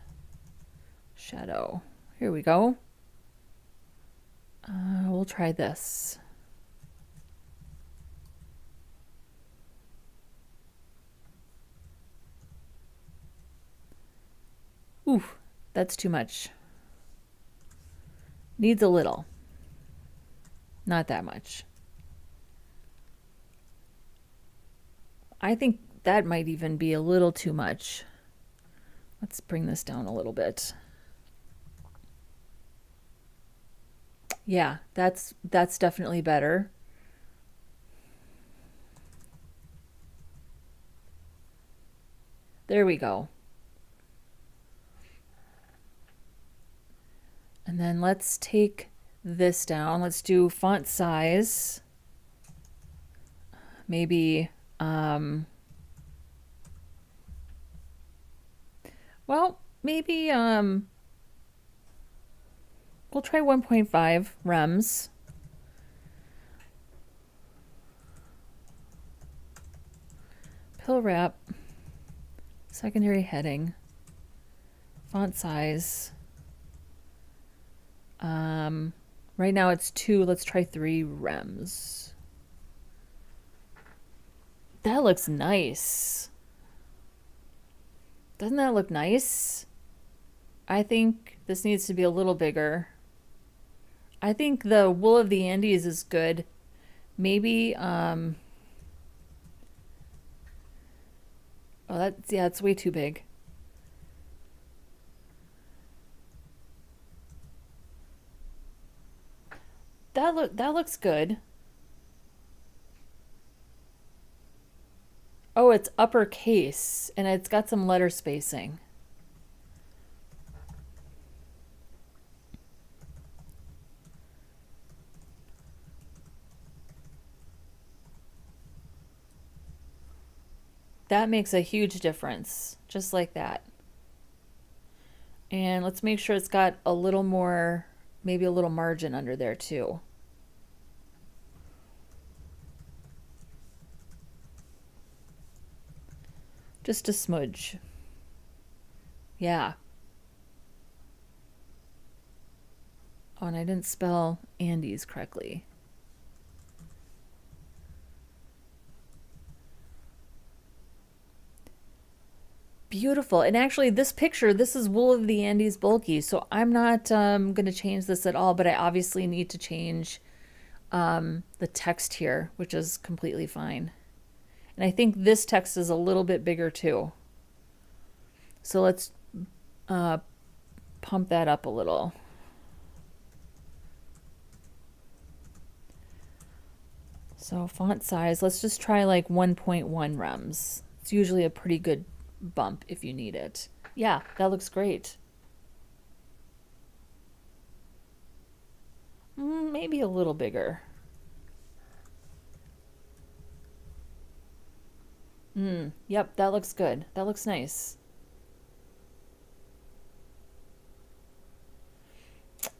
shadow. Here we go. We'll try this. Ooh, that's too much. Needs a little. Not that much. I think that might even be a little too much. Let's bring this down a little bit. Yeah, that's definitely better. There we go. And then let's take this down. Let's do font size. Maybe, well, maybe, we'll try 1.5 rems. pill wrap, secondary heading, font size. Right now it's 2. Let's try 3 rems. That looks nice. Doesn't that look nice? I think this needs to be a little bigger. I think the Wool of the Andes is good. Maybe, oh, yeah, it's way too big. That looks good. Oh, it's uppercase and it's got some letter spacing. That makes a huge difference, just like that. And let's make sure it's got a little more, maybe a little margin under there too. Just a smudge. Yeah. Oh, and I didn't spell Andes correctly. Beautiful. And actually this picture, this is Wool of the Andes bulky, so I'm not going to change this at all, but I obviously need to change the text here, which is completely fine. And I think this text is a little bit bigger too. So let's pump that up a little. So font size, let's just try like 1.1 rems. It's usually a pretty good bump if you need it. Yeah, that looks great. Maybe a little bigger. Yep, that looks good. That looks nice.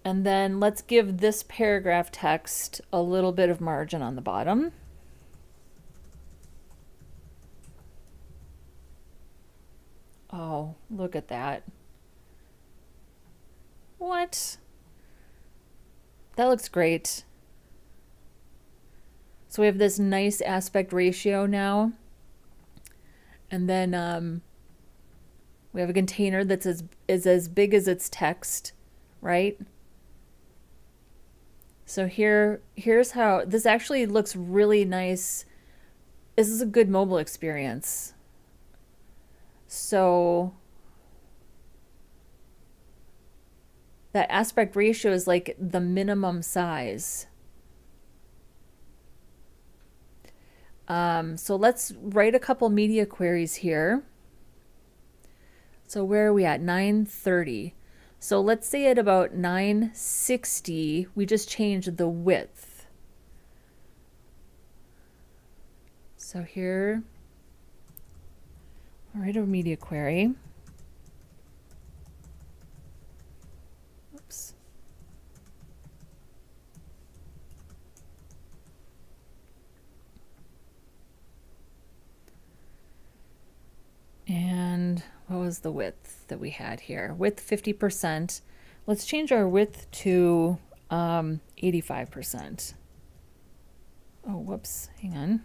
And then let's give this paragraph text a little bit of margin on the bottom. Oh, look at that. What? That looks great. So we have this nice aspect ratio now. And then we have a container that's as big as its text, right? So here's how this actually looks really nice. This is a good mobile experience. So that aspect ratio is like the minimum size. So let's write a couple media queries here. So where are we at? 930. So let's say at about 960, we just change the width. So here, I'll write a media query. Oops. And what was the width that we had here? Width 50%. Let's change our width to 85%. Oh, whoops, hang on.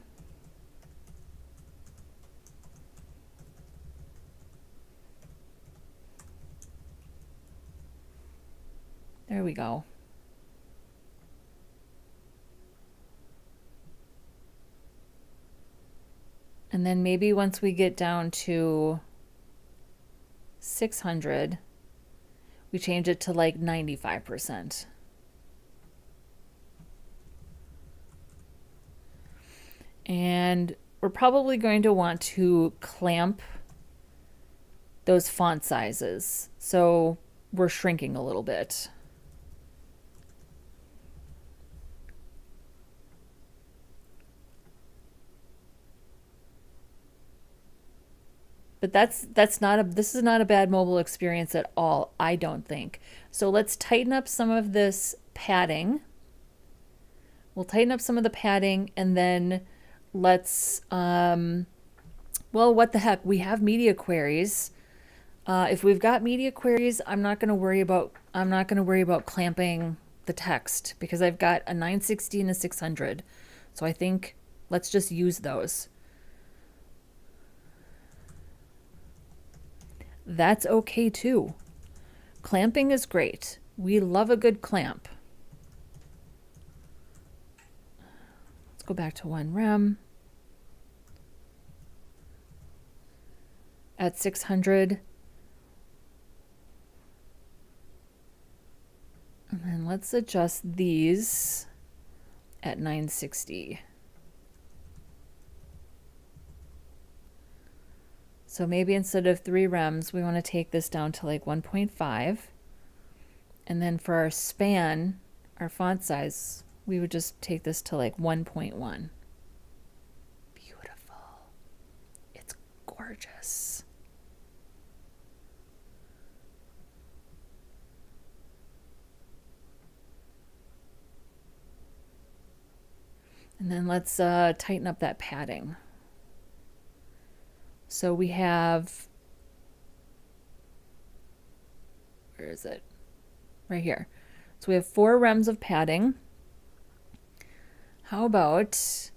There we go. And then maybe once we get down to 600, we change it to like 95%. And we're probably going to want to clamp those font sizes. So we're shrinking a little bit. But this is not a bad mobile experience at all, I don't think. So let's tighten up some of this padding. We'll tighten up some of the padding and then let's Well, what the heck? We have media queries. If we've got media queries, I'm not going to worry about clamping the text because I've got a 960 and a 600. So I think let's just use those. That's okay too. Clamping is great. We love a good clamp. Let's go back to 1rem. At 600. And then let's adjust these at 960. So maybe instead of 3 rems, we want to take this down to like 1.5. And then for our span, our font size, we would just take this to like 1.1. Beautiful. It's gorgeous. And then let's tighten up that padding. So we have, where is it? Right here. So we have 4 rems of padding. How about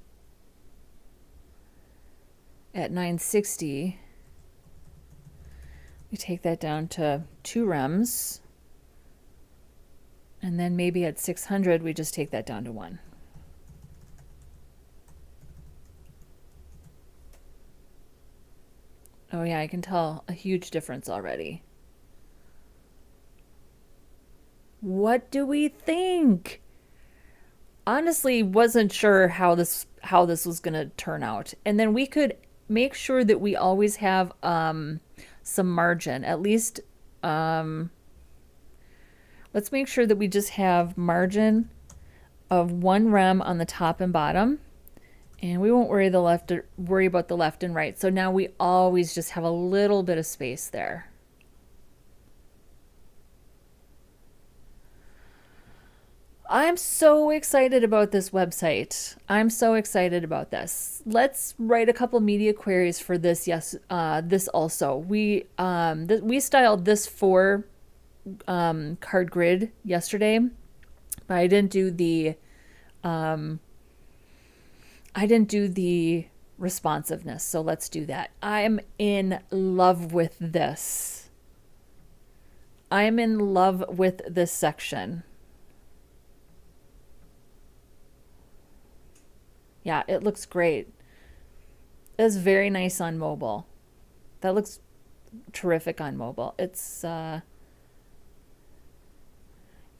at 960, we take that down to 2 rems. And then maybe at 600, we just take that down to 1. Oh yeah, I can tell a huge difference already. What do we think? Honestly, wasn't sure how this was going to turn out. And then we could make sure that we always have some margin. At least let's make sure that we just have margin of 1 rem on the top and bottom. And we won't worry about the left and right. So now we always just have a little bit of space there. I'm so excited about this website. I'm so excited about this. Let's write a couple media queries for this. Yes, this also. We styled this for card grid yesterday, but I didn't do the responsiveness. So let's do that. I'm in love with this. I'm in love with this section. Yeah, it looks great. It's very nice on mobile. That looks terrific on mobile. It's you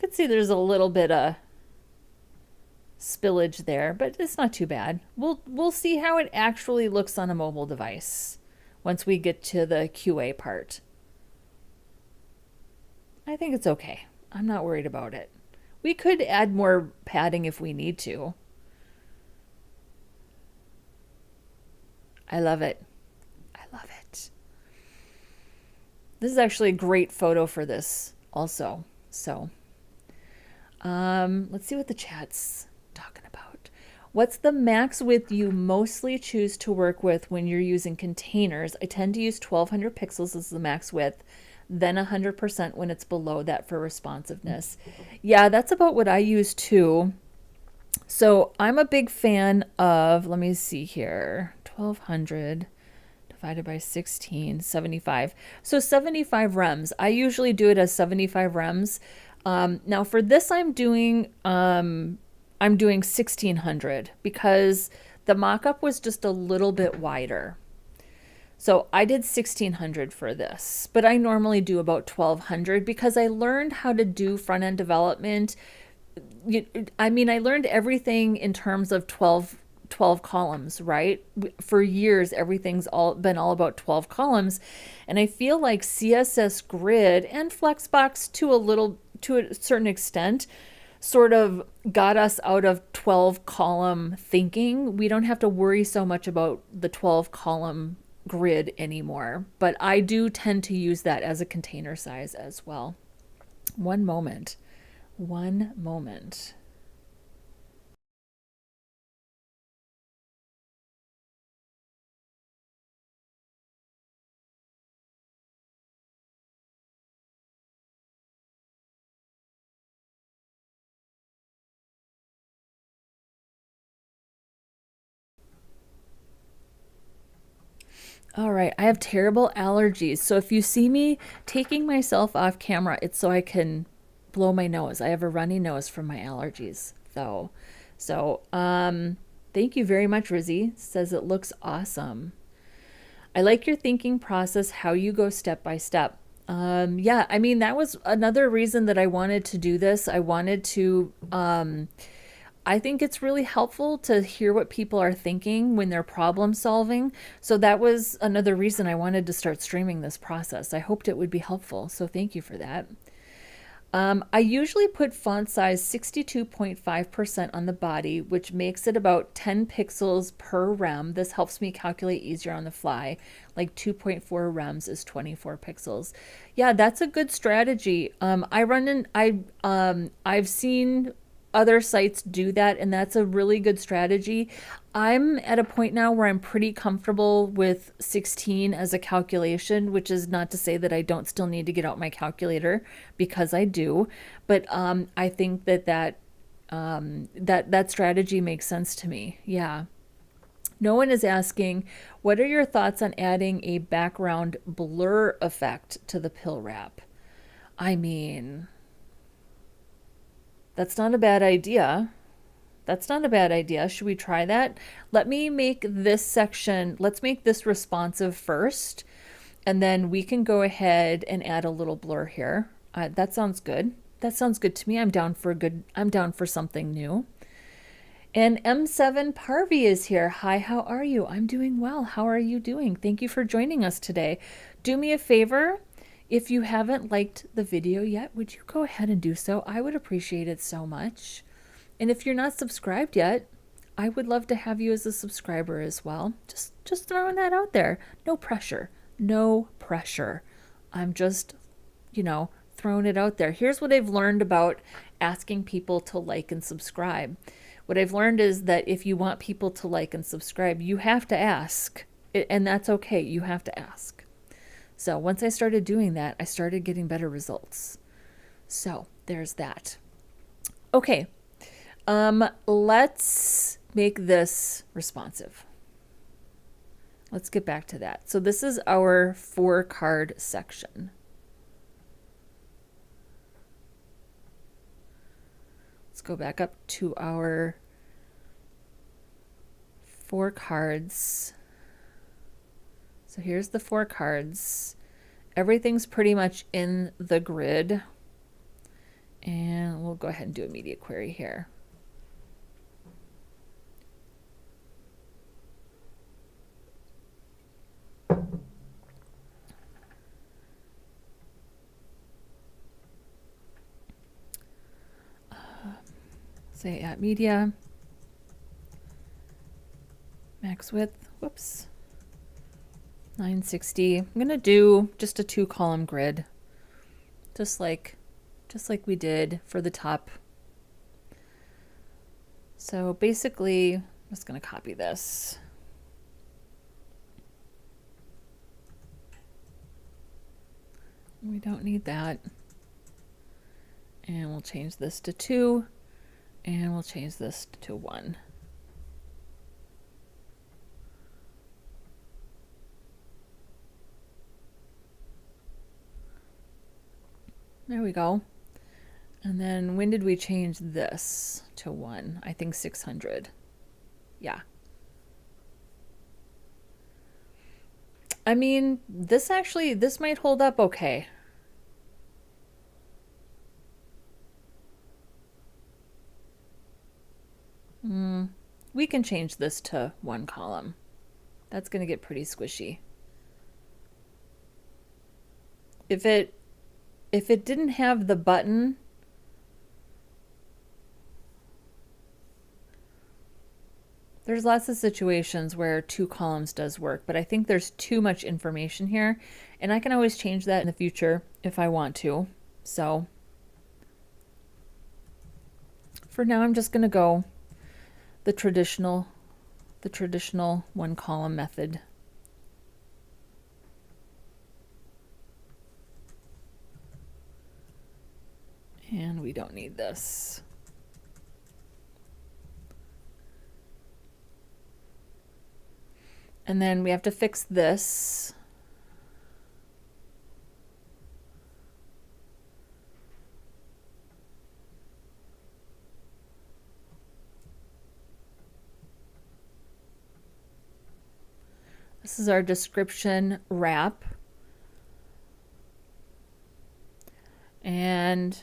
can see there's a little bit of spillage there, but it's not too bad. We'll see how it actually looks on a mobile device once we get to the QA part. I think it's okay. I'm not worried about it. We could add more padding if we need to. I love it. I love it. This is actually a great photo for this also. So let's see what the chat's talking about. What's the max width you mostly choose to work with when you're using containers? I tend to use 1200 pixels as the max width, then 100% when it's below that for responsiveness. Yeah, that's about what I use too. So I'm a big fan of, let me see here, 1200 divided by 16, 75. So 75 rems. I usually do it as 75 rems. Now for this, I'm doing 1600 because the mock-up was just a little bit wider. So I did 1600 for this, but I normally do about 1200 because I learned how to do front-end development. I learned everything in terms of 12 columns, right? For years, everything's been all about 12 columns. And I feel like CSS Grid and Flexbox to a certain extent sort of got us out of 12 column thinking. We don't have to worry so much about the 12 column grid anymore, but I do tend to use that as a container size as well. One moment. All right, I have terrible allergies. So if you see me taking myself off camera, it's so I can blow my nose. I have a runny nose from my allergies, though. So, thank you very much, Rizzy. Says it looks awesome. I like your thinking process, how you go step by step. Yeah, I mean, that was another reason that I wanted to do this. I wanted to, I think it's really helpful to hear what people are thinking when they're problem solving. So that was another reason I wanted to start streaming this process. I hoped it would be helpful. So thank you for that. I usually put font size 62.5% on the body, which makes it about 10 pixels per rem. This helps me calculate easier on the fly. Like 2.4 rems is 24 pixels. Yeah, that's a good strategy. I've seen other sites do that, and that's a really good strategy. I'm at a point now where I'm pretty comfortable with 16 as a calculation, which is not to say that I don't still need to get out my calculator, because I do. But I think that strategy makes sense to me. Yeah. No one is asking, what are your thoughts on adding a background blur effect to the pill wrap? I mean, that's not a bad idea. That's not a bad idea. Should we try that? Let me make this section, let's make this responsive first, and then we can go ahead and add a little blur here. That sounds good. That sounds good to me. I'm down for something new. And M7 Parvi is here. Hi, how are you? I'm doing well. How are you doing? Thank you for joining us today. Do me a favor. If you haven't liked the video yet, would you go ahead and do so? I would appreciate it so much. And if you're not subscribed yet, I would love to have you as a subscriber as well. Just throwing that out there. No pressure. No pressure. I'm just, throwing it out there. Here's what I've learned about asking people to like and subscribe. What I've learned is that if you want people to like and subscribe, you have to ask. And that's okay. You have to ask. So once I started doing that, I started getting better results. So there's that. Okay. Let's make this responsive. Let's get back to that. So this is our 4-card section. Let's go back up to our 4 cards. So here's the 4 cards. Everything's pretty much in the grid. And we'll go ahead and do a media query here. Say at media, max width, whoops, 960. I'm gonna do just a 2-column grid, just like we did for the top. So basically, I'm just gonna copy this. We don't need that. And we'll change this to 2. And we'll change this to 1. There we go. And then when did we change this to 1? I think 600. Yeah. I mean, this might hold up okay. We can change this to 1 column. That's going to get pretty squishy. If it didn't have the button, there's lots of situations where 2 columns does work, but I think there's too much information here, and I can always change that in the future if I want to. So for now, I'm just going to go the traditional 1-column method. And we don't need this. And then we have to fix this. This is our description wrap. And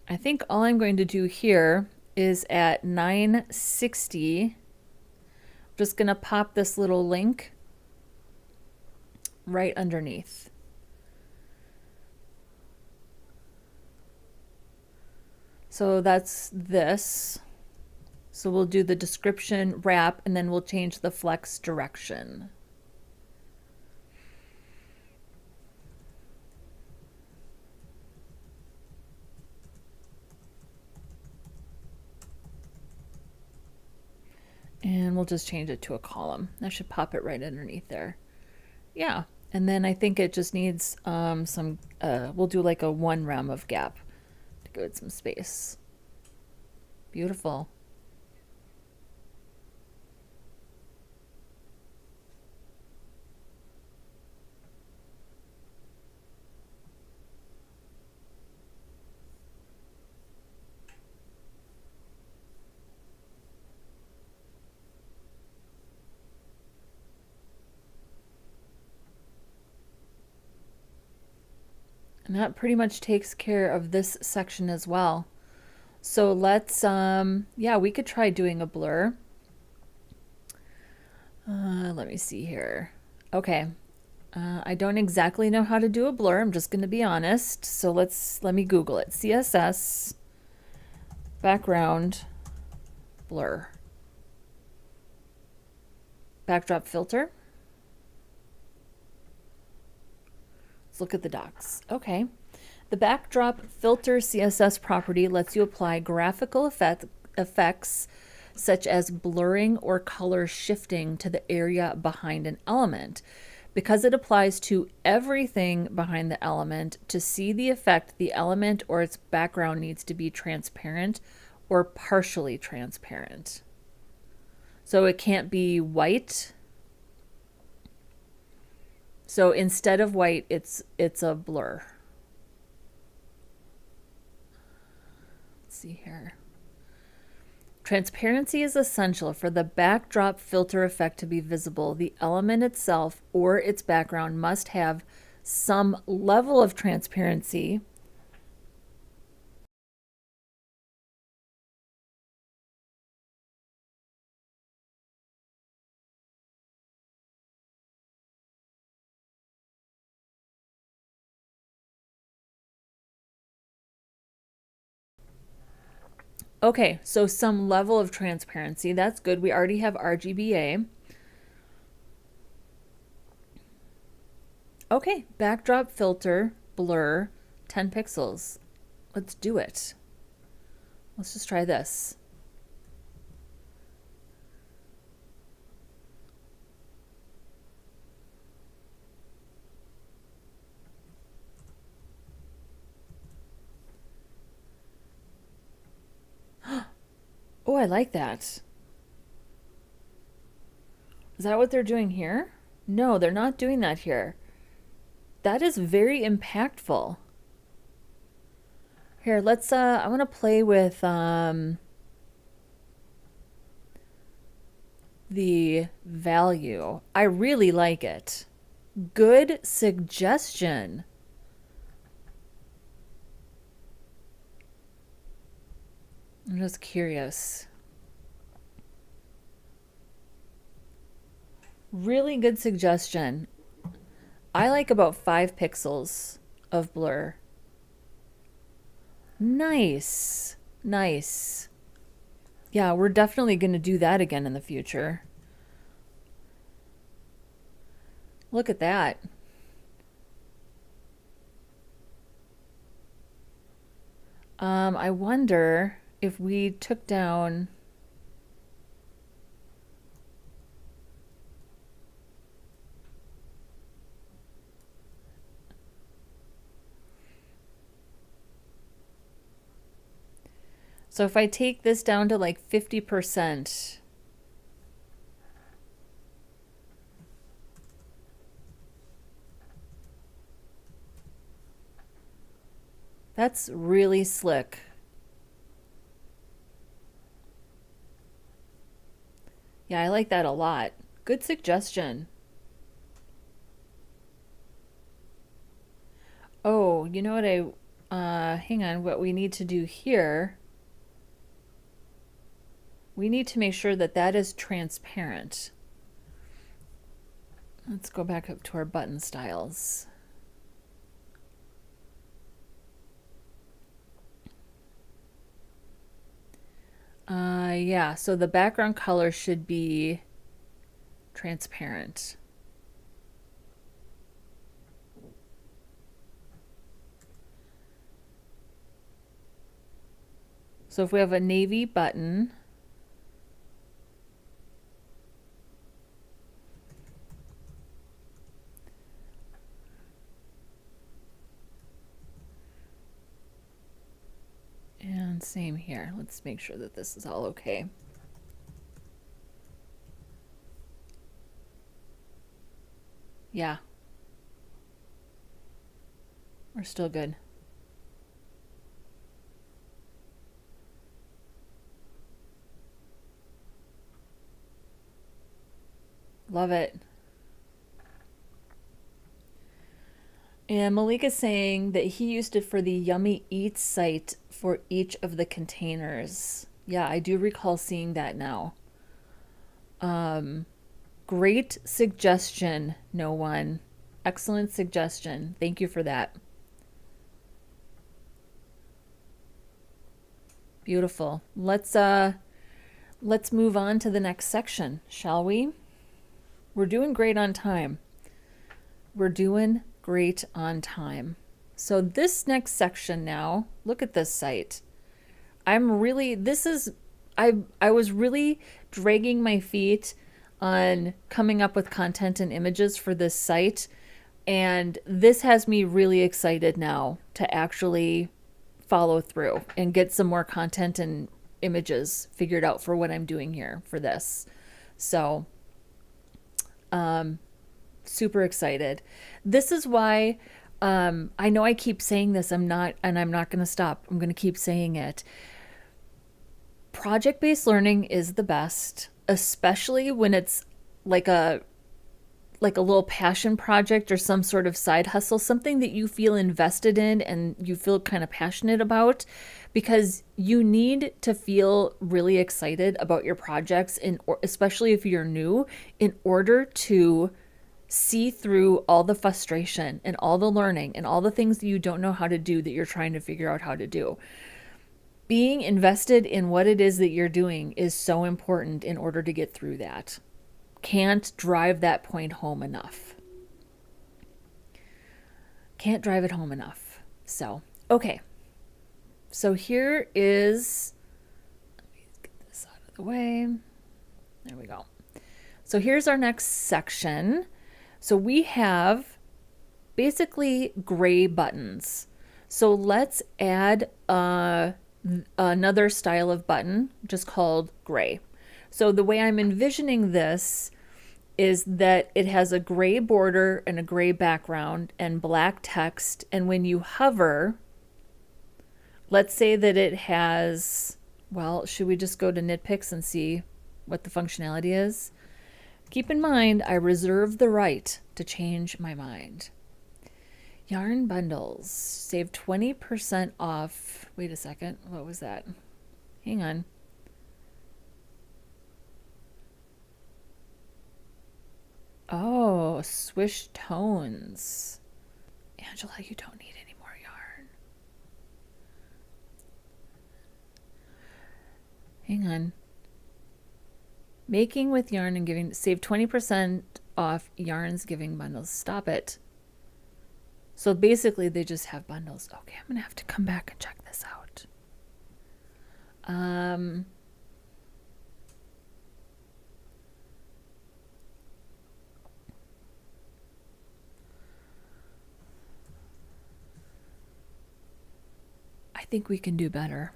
I think all I'm going to do here is at 960, I'm just going to pop this little link right underneath. So that's this. So we'll do the description wrap and then we'll change the flex direction. And we'll just change it to a column. That should pop it right underneath there. Yeah, and then I think it just needs we'll do like a 1 rem of gap to give it some space. Beautiful. And that pretty much takes care of this section as well. So let's, yeah, we could try doing a blur. Let me see here. Okay. I don't exactly know how to do a blur. I'm just going to be honest. So let me Google it. CSS background blur. Backdrop filter. Let's look at the docs. Okay. The backdrop filter CSS property lets you apply graphical effects such as blurring or color shifting to the area behind an element. Because it applies to everything behind the element, to see the effect, the element or its background needs to be transparent or partially transparent. So it can't be white. So instead of white, it's a blur. Let's see here. Transparency is essential for the backdrop filter effect to be visible. The element itself or its background must have some level of transparency. Okay, so some level of transparency. That's good. We already have RGBA. Okay, backdrop filter, blur, 10 pixels. Let's do it. Let's just try this. Oh, I like that. Is that what they're doing here? No, they're not doing that here. That is very impactful. Here, let's, I want to play with the value. I really like it. Good suggestion. I'm just curious. Really good suggestion. I like about 5 pixels of blur. Nice. Nice. Yeah, we're definitely going to do that again in the future. Look at that. I wonder if we took down... So if I take this down to like 50%, That's really slick. Yeah, I like that a lot. Good suggestion. Oh, you know what hang on, what we need to do here, we need to make sure that that is transparent. Let's go back up to our button styles. Yeah, so the background color should be transparent. So if we have a navy button, and same here. Let's make sure that this is all okay. Yeah. We're still good. Love it. And Malik is saying that he used it for the Yummy Eats site for each of the containers. Yeah, I do recall seeing that now. Great suggestion, no one. Excellent suggestion. Thank you for that. Beautiful. Let's move on to the next section, shall we? We're doing great on time. We're doing great on time. So this next section now, look at this site. I was really dragging my feet on coming up with content and images for this site, and this has me really excited now to actually follow through and get some more content and images figured out for what I'm doing here for this. So super excited. This is why I know I keep saying this, I'm not going to stop. I'm going to keep saying it. Project-based learning is the best, especially when it's like a little passion project or some sort of side hustle, something that you feel invested in and you feel kind of passionate about, because you need to feel really excited about your projects, especially if you're new, in order to see through all the frustration and all the learning and all the things that you don't know how to do that you're trying to figure out how to do. Being invested in what it is that you're doing is so important in order to get through that. Can't drive that point home enough. Can't drive it home enough. So, okay. So here is, let me get this out of the way. There we go. So here's our next section. So we have basically gray buttons. So let's add another style of button just called gray. So the way I'm envisioning this is that it has a gray border and a gray background and black text. And when you hover, let's say that it has, well, should we just go to nitpicks and see what the functionality is? Keep in mind, I reserve the right to change my mind. Yarn bundles, save 20% off. Wait a second, what was that? Hang on. Oh, swish tones. Angela, you don't need any more yarn. Hang on. Making with yarn and giving, save 20% off yarns giving bundles. Stop it. So basically they just have bundles. Okay, I'm gonna have to come back and check this out. I think we can do better.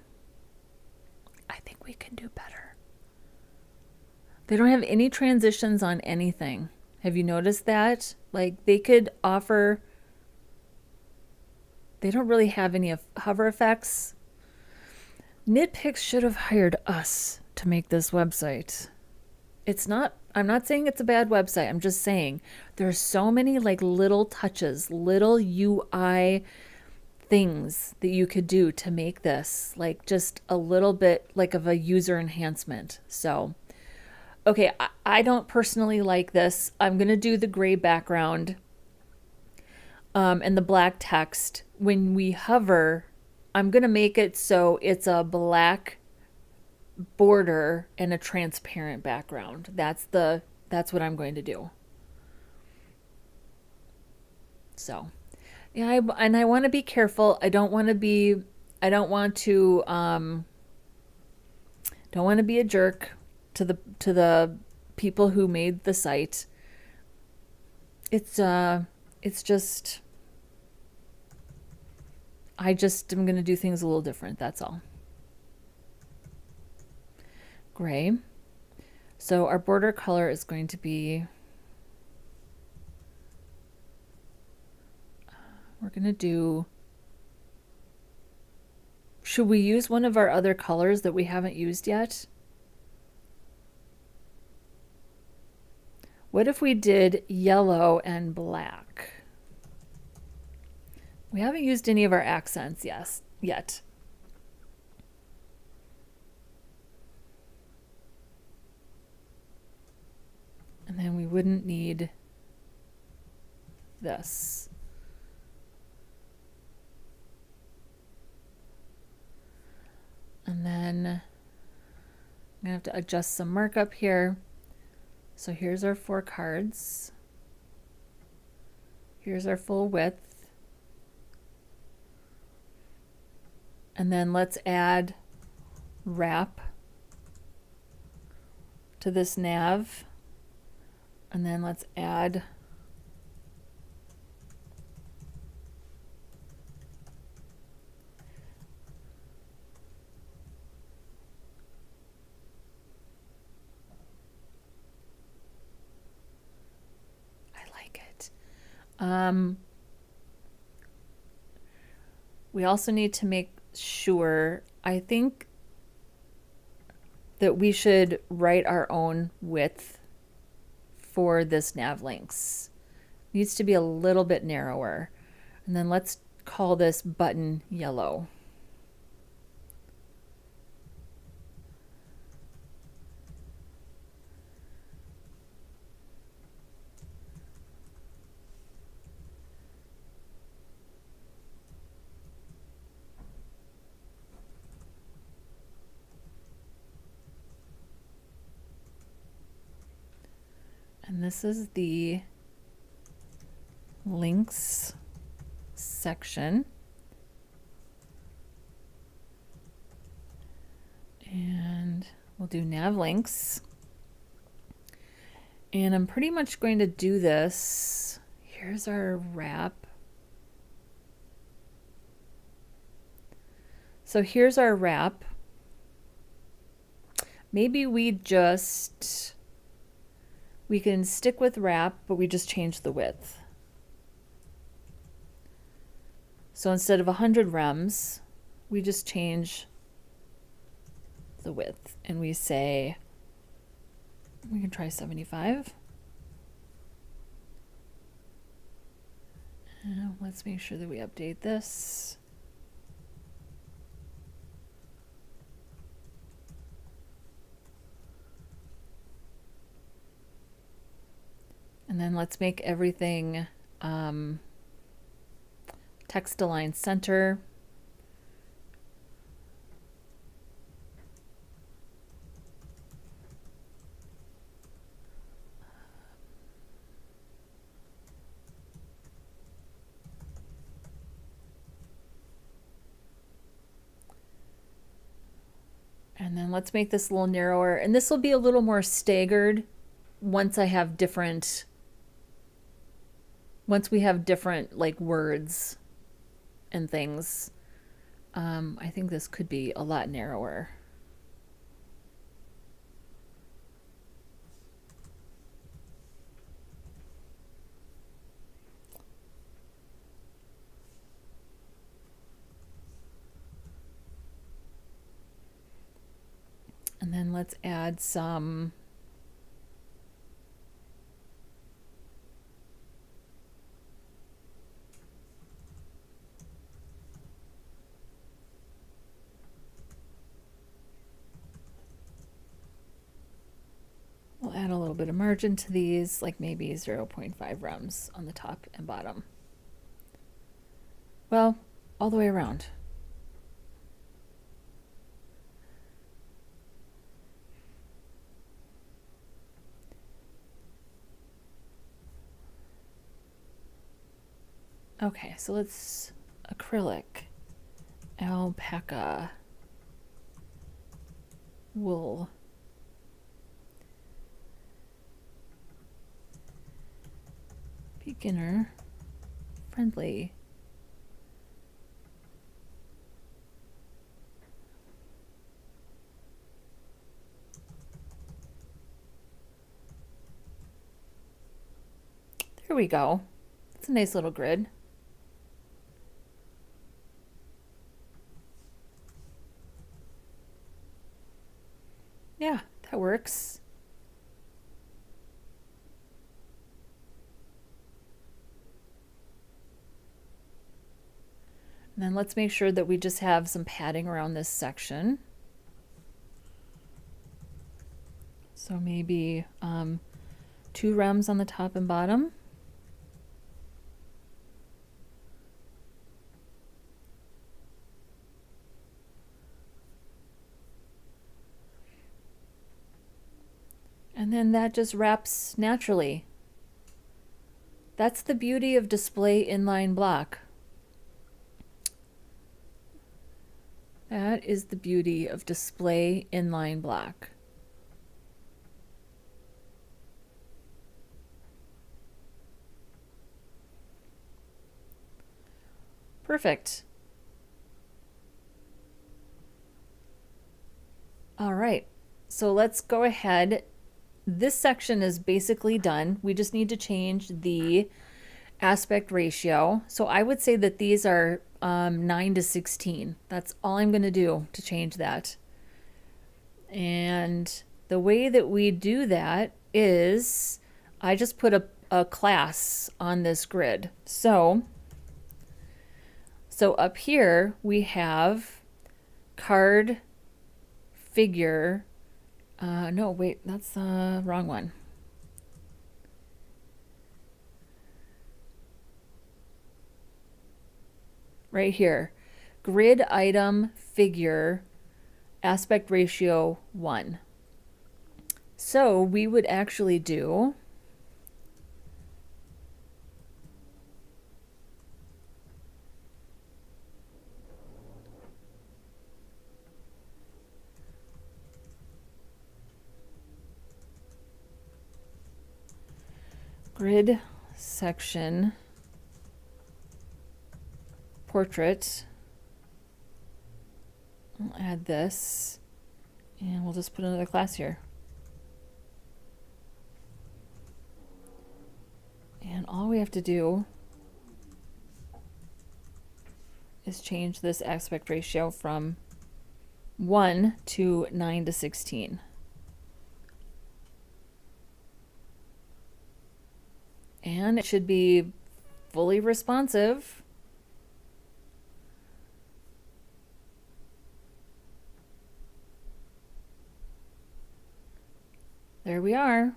I think we can do better. They don't have any transitions on anything. Have you noticed that? Like they could offer They don't really have any hover effects. Nitpicks should have hired us to make this website. It's not, I'm not saying it's a bad website. I'm just saying there's so many like little touches, little UI things that you could do to make this like just a little bit like of a user enhancement. So, okay, I don't personally like this. I'm going to do the gray background and the black text. When we hover, I'm going to make it so it's a black border and a transparent background. That's what I'm going to do. So, yeah, I want to be careful. I don't want to be don't want to be a jerk to the people who made the site. It's just I just am going to do things a little different. That's all. Gray. So our border color is going to be, we're going to do, should we use one of our other colors that we haven't used yet? What if we did yellow and black? We haven't used any of our accents yet. And then we wouldn't need this. And then I'm gonna have to adjust some markup here. So here's our 4 cards. Here's our full width. And then let's add wrap to this nav. And then let's add we also need to make sure, I think that we should write our own width for this nav links. It needs to be a little bit narrower. And then let's call this button yellow. And this is the links section. And we'll do nav links. And I'm pretty much going to do this. Here's our wrap. So here's our wrap. Maybe we can stick with wrap, but we just change the width. So instead of 100 rems, we just change the width and we say, we can try 75. Let's make sure that we update this. And then let's make everything text align center. And then let's make this a little narrower. And this will be a little more staggered once we have different like words and things. I think this could be a lot narrower. And then let's add some we'll add a little bit of margin to these, like maybe 0.5 rems on the top and bottom. Well, all the way around. Okay, so let's acrylic, alpaca, wool. Beginner friendly. There we go. It's a nice little grid. Yeah, that works. And then let's make sure that we just have some padding around this section. So maybe 2 rems on the top and bottom. And then that just wraps naturally. That's the beauty of display inline block. That is the beauty of display inline block. Perfect. All right, so let's go ahead. This section is basically done. We just need to change the aspect ratio. So I would say that these are 9:16. That's all I'm going to do to change that. And the way that we do that is I just put a class on this grid. So up here we have card figure. No, wait, that's the wrong one. Right here, grid item figure aspect ratio 1. So we would actually do grid section portrait. I'll add this and we'll just put another class here. And all we have to do is change this aspect ratio from 1 to 9:16. And it should be fully responsive. There we are.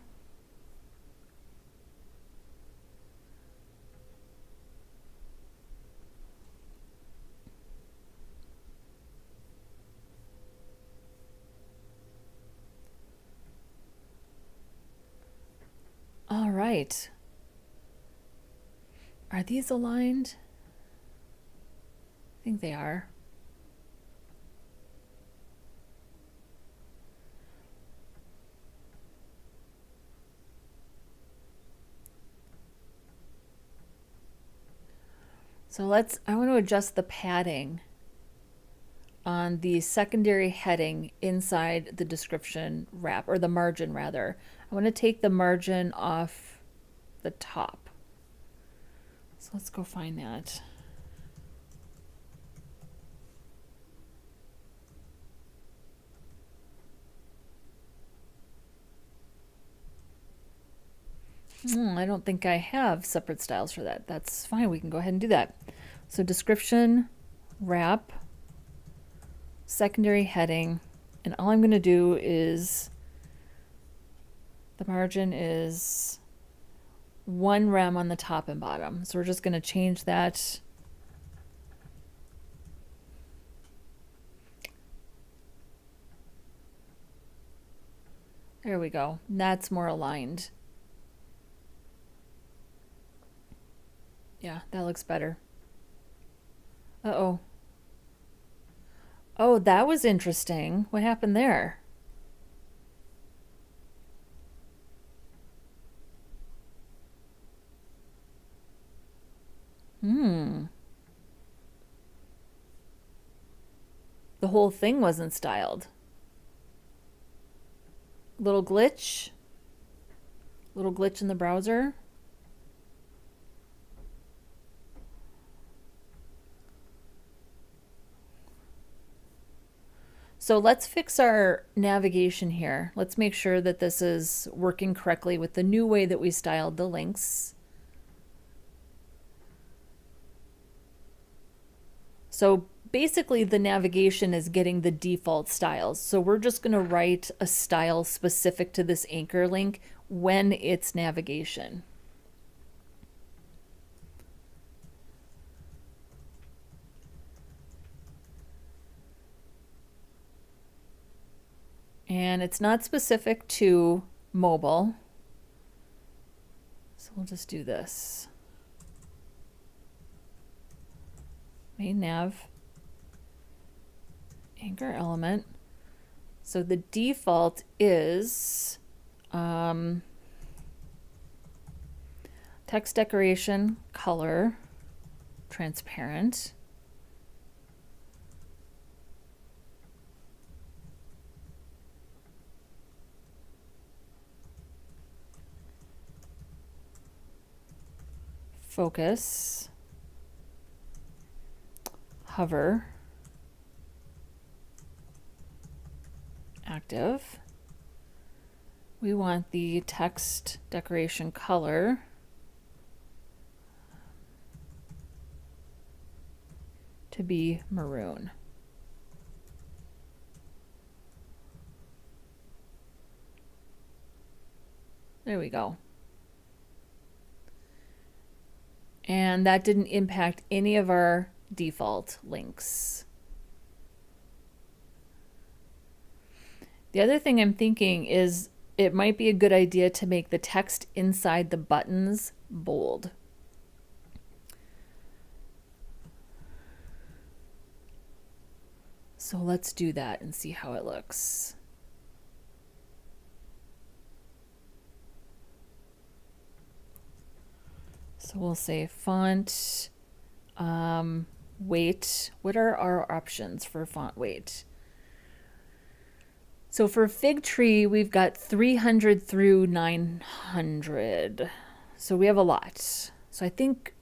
All right. Are these aligned? I think they are. So I want to adjust the padding on the secondary heading inside the description wrap, or the margin rather. I want to take the margin off the top. So let's go find that. I don't think I have separate styles for that. That's fine. We can go ahead and do that. So description, wrap, secondary heading, and all I'm going to do is the margin is 1 rem on the top and bottom. So we're just going to change that. There we go. That's more aligned. Yeah, that looks better. Uh-oh. Oh, that was interesting. What happened there? The whole thing wasn't styled. Little glitch. Little glitch in the browser. So let's fix our navigation here. Let's make sure that this is working correctly with the new way that we styled the links. So basically the navigation is getting the default styles. So we're just going to write a style specific to this anchor link when it's navigation. And it's not specific to mobile. So we'll just do this. Main nav, anchor element. So the default is text decoration, color, transparent. Focus, hover, active. We want the text decoration color to be maroon. There we go. And that didn't impact any of our default links. The other thing I'm thinking is it might be a good idea to make the text inside the buttons bold. So let's do that and see how it looks. So we'll say font, weight. What are our options for font weight? So for Fig Tree, we've got 300 through 900. So we have a lot. So I think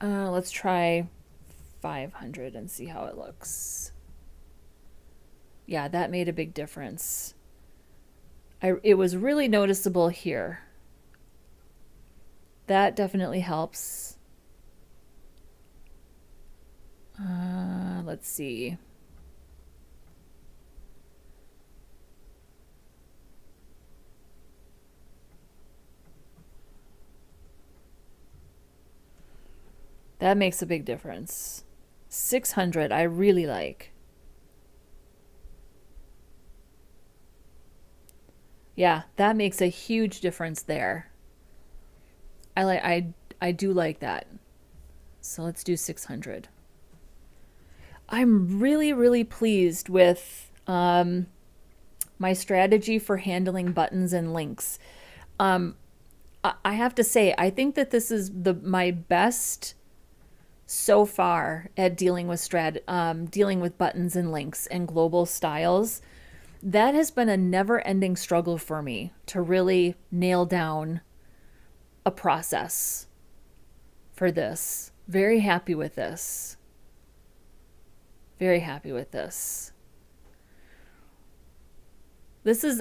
let's try 500 and see how it looks. Yeah, that made a big difference. It was really noticeable here. That definitely helps. Let's see. That makes a big difference. 600, I really like. Yeah, that makes a huge difference there. I do like that. So let's do 600. I'm really pleased with my strategy for handling buttons and links. I have to say, I think that this is my best so far at dealing with buttons and links and global styles. That has been a never-ending struggle for me to really nail down a process for this. Very happy with this. Very happy with this.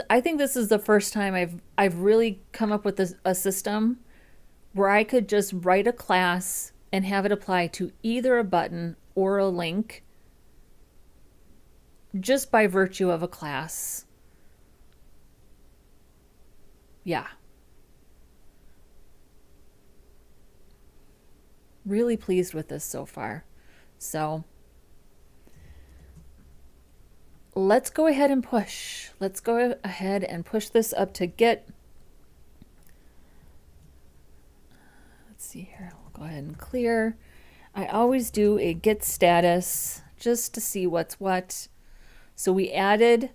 I think this is the first time I've really come up with a system where I could just write a class and have it apply to either a button or a link just by virtue of a class. Yeah. Really pleased with this so far. So let's go ahead and push. Let's go ahead and push this up to Git. Let's see here. We'll go ahead and clear. I always do a Git status just to see what's what. So we added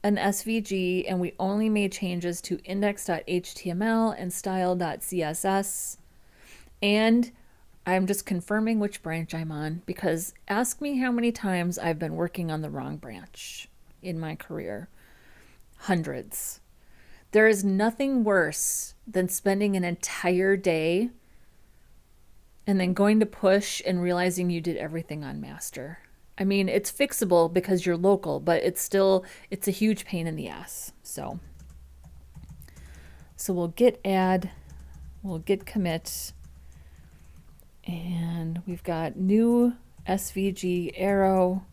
an SVG and we only made changes to index.html and style.css. And I'm just confirming which branch I'm on, because ask me how many times I've been working on the wrong branch in my career. Hundreds. There is nothing worse than spending an entire day and then going to push and realizing you did everything on master. I mean, it's fixable because you're local, but it's a huge pain in the ass. So we'll git add, we'll git commit, and we've got new SVG arrow,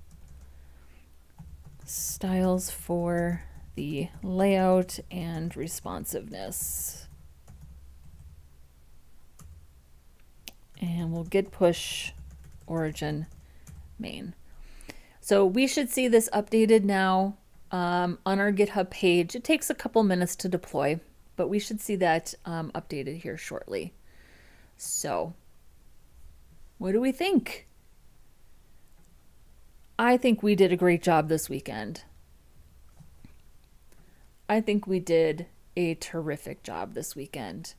styles for the layout and responsiveness. And we'll git push origin main. So we should see this updated now on our GitHub page. It takes a couple minutes to deploy, but we should see that updated here shortly. So what do we think? I think we did a great job this weekend. I think we did a terrific job this weekend.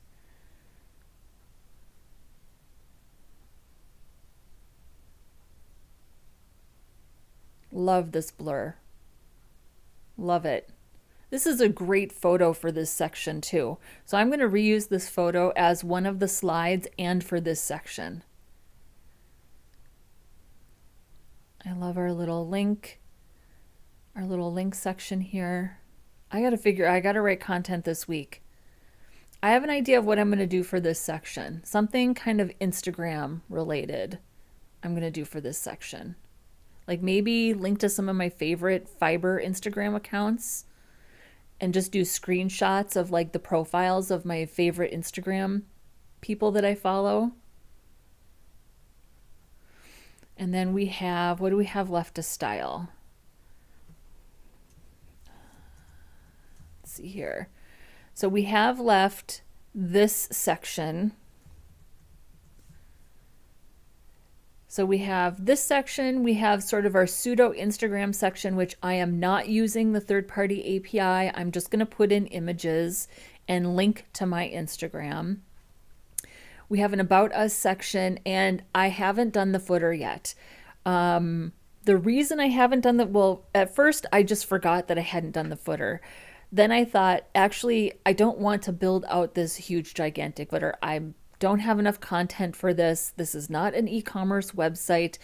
Love this blur. Love it. This is a great photo for this section too. So I'm going to reuse this photo as one of the slides and for this section. I love our little link section here. I got to write content this week. I have an idea of what I'm going to do for this section. Something kind of Instagram related I'm going to do for this section. Like maybe link to some of my favorite Fiber Instagram accounts and just do screenshots of like the profiles of my favorite Instagram people that I follow. And then we have, what do we have left to style? Let's see here. So we have left this section. So we have this section, we have sort of our pseudo Instagram section, which I am not using the third-party API. I'm just going to put in images and link to my Instagram. We have an About Us section, and I haven't done the footer yet. The reason I haven't done well, at first I just forgot that I hadn't done the footer. Then I thought, actually, I don't want to build out this huge, gigantic footer. I don't have enough content for this. This is not an e-commerce website.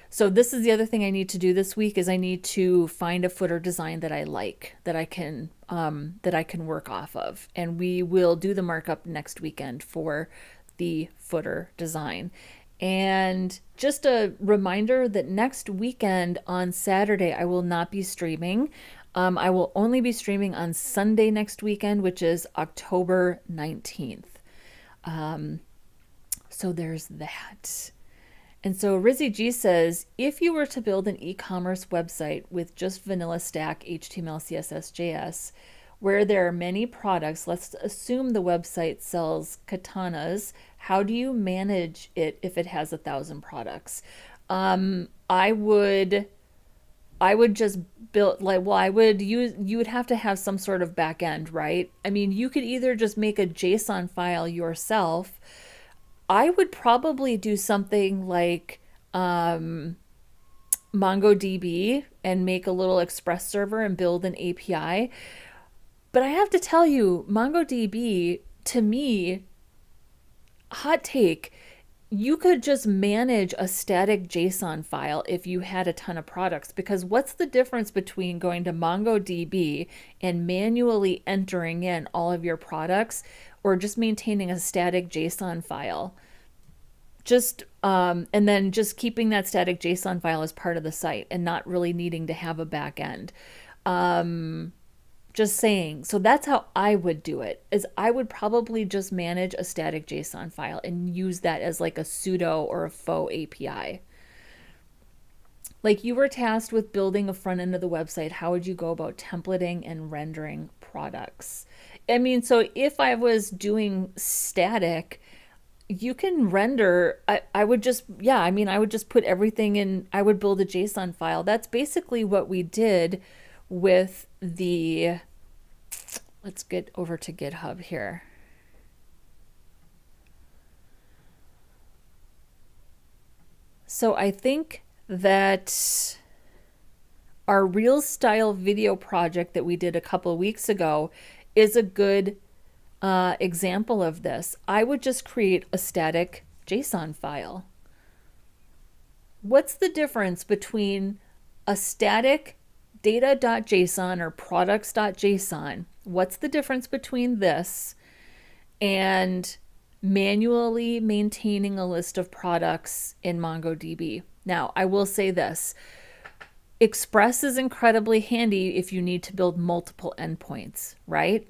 So this is the other thing I need to do this week is I need to find a footer design that I like, that I can work off of. And we will do the markup next weekend for the footer design. And just a reminder that next weekend on Saturday, I will not be streaming. I will only be streaming on Sunday next weekend, which is October 19th. So there's that. And so Rizzy G says, if you were to build an e-commerce website with just vanilla stack HTML, CSS, JS, where there are many products, let's assume the website sells katanas, how do you manage it if it has 1,000 products? I would just build you would have to have some sort of back end, right? I mean, you could either just make a JSON file yourself. I would probably do something like MongoDB and make a little Express server and build an API. But I have to tell you, MongoDB, to me, hot take, you could just manage a static JSON file if you had a ton of products, because what's the difference between going to MongoDB and manually entering in all of your products or just maintaining a static JSON file? Just and then just keeping that static JSON file as part of the site and not really needing to have a back end. Just saying. So that's how I would do it, is I would probably just manage a static JSON file and use that as like a pseudo or a faux API. Like, you were tasked with building a front end of the website. How would you go about templating and rendering products? I mean, so if I was doing static, you can render. I would just, yeah, I mean, I would just put everything in. I would build a JSON file. That's basically what we did with the, let's get over to GitHub here. So I think that our Real Style video project that we did a couple of weeks ago is a good example of this. I would just create a static JSON file. What's the difference between a static data.json or products.json? What's the difference between this and manually maintaining a list of products in MongoDB? Now, I will say this. Express is incredibly handy if you need to build multiple endpoints, right?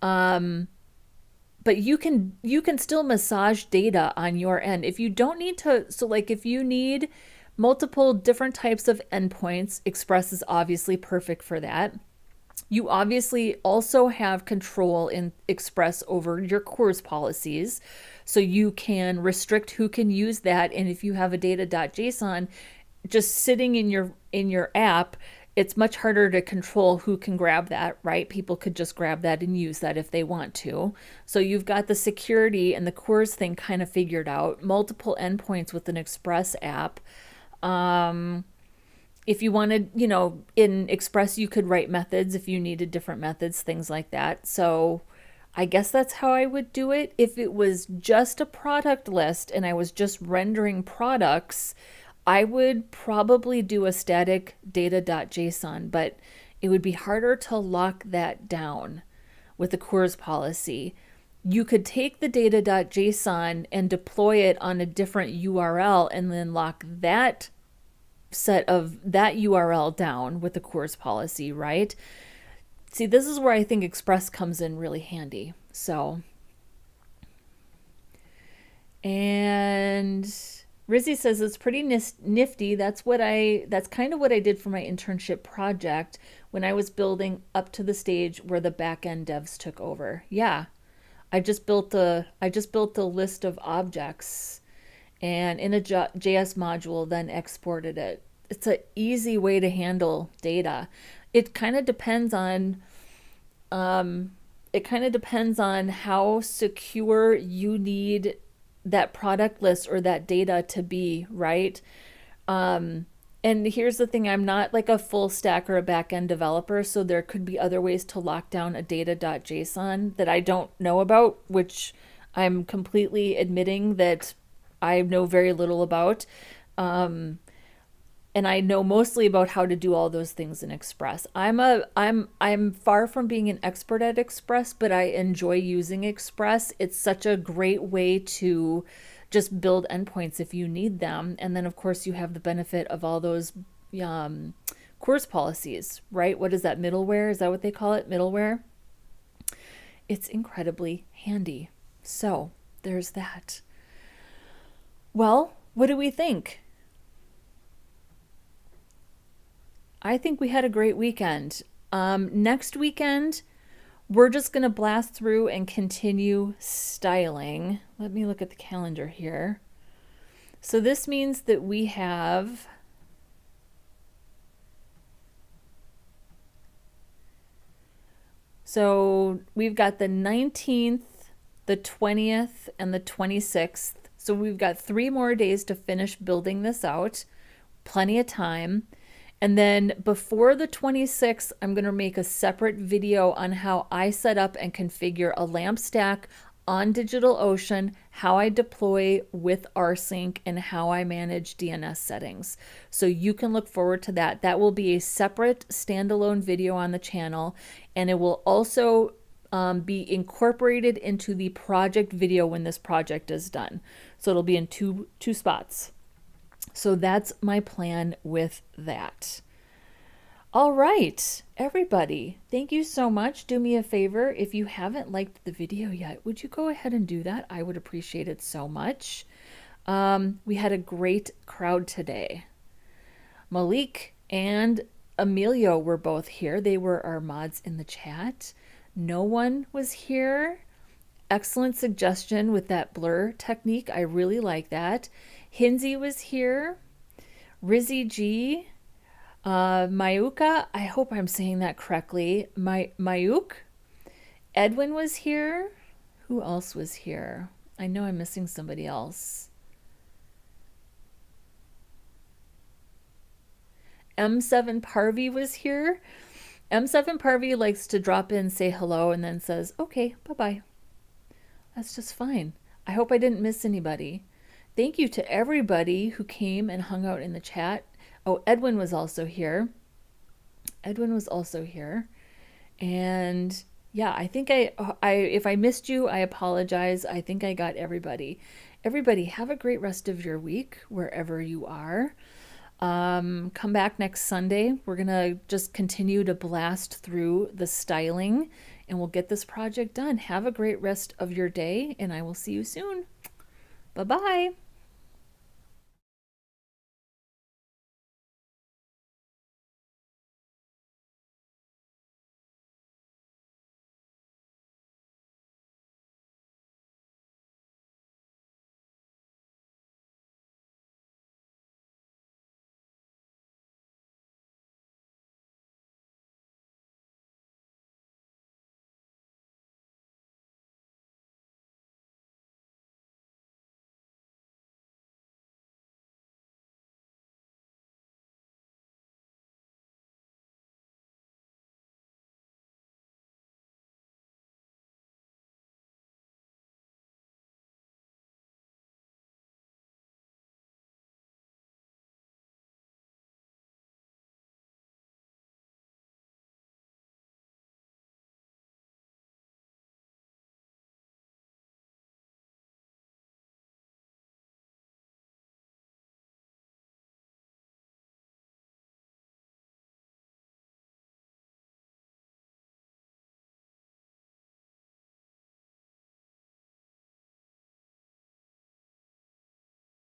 But you can still massage data on your end. If you don't need to, so like if you need multiple different types of endpoints, Express is obviously perfect for that. You obviously also have control in Express over your CORS policies, so you can restrict who can use that. And if you have a data.json just sitting in your app, it's much harder to control who can grab that, right? People could just grab that and use that if they want to. So you've got the security and the CORS thing kind of figured out. Multiple endpoints with an Express app. If you wanted, in Express, you could write methods if you needed different methods, things like that. So I guess that's how I would do it. If it was just a product list and I was just rendering products, I would probably do a static data.json, but it would be harder to lock that down with the CORS policy. You could take the data.json and deploy it on a different URL and then lock that set of that URL down with the CORS policy, right? See, this is where I think Express comes in really handy. So, and Rizzy says it's pretty nifty. That's kind of what I did for my internship project when I was building up to the stage where the back-end devs took over. Yeah. I just built a list of objects and in a JS module then exported it. It's an easy way to handle data. It kind of depends on how secure you need that product list or that data to be, right? And here's the thing, I'm not like a full stack or a back-end developer, so there could be other ways to lock down a data.json that I don't know about, which I'm completely admitting that I know very little about. And I know mostly about how to do all those things in Express. I'm far from being an expert at Express, but I enjoy using Express. It's such a great way to just build endpoints if you need them. And then of course you have the benefit of all those CORS policies, right? What is that, middleware? Is that what they call it? Middleware? It's incredibly handy. So there's that. Well, what do we think? I think we had a great weekend. Next weekend, we're just going to blast through and continue styling. Let me look at the calendar here. So this means that we have we've got the 19th, the 20th, and the 26th. So we've got 3 more days to finish building this out. Plenty of time. And then before the 26th, I'm going to make a separate video on how I set up and configure a LAMP stack on DigitalOcean, how I deploy with rsync, and how I manage DNS settings. So you can look forward to that. That will be a separate standalone video on the channel, and it will also be incorporated into the project video when this project is done. So it'll be in two spots. So that's my plan with that. All right, everybody, thank you so much. Do me a favor, if you haven't liked the video yet, would you go ahead and do that? I would appreciate it so much. We had a great crowd today. Malik and Emilio were both here. They were our mods in the chat. No one was here. Excellent suggestion with that blur technique. I really like that. Hinsey was here. Rizzy G. Mayuka, I hope I'm saying that correctly. Mayuk. Edwin was here. Who else was here? I know I'm missing somebody else. M7 Parvi was here. M7 Parvi likes to drop in, say hello, and then says, okay, bye-bye. That's just fine. I hope I didn't miss anybody. Thank you to everybody who came and hung out in the chat. Oh, Edwin was also here. Edwin was also here. And yeah, I think if I missed you, I apologize. I think I got everybody. Everybody, have a great rest of your week, wherever you are. Come back next Sunday. We're going to just continue to blast through the styling, and we'll get this project done. Have a great rest of your day, and I will see you soon. Bye-bye.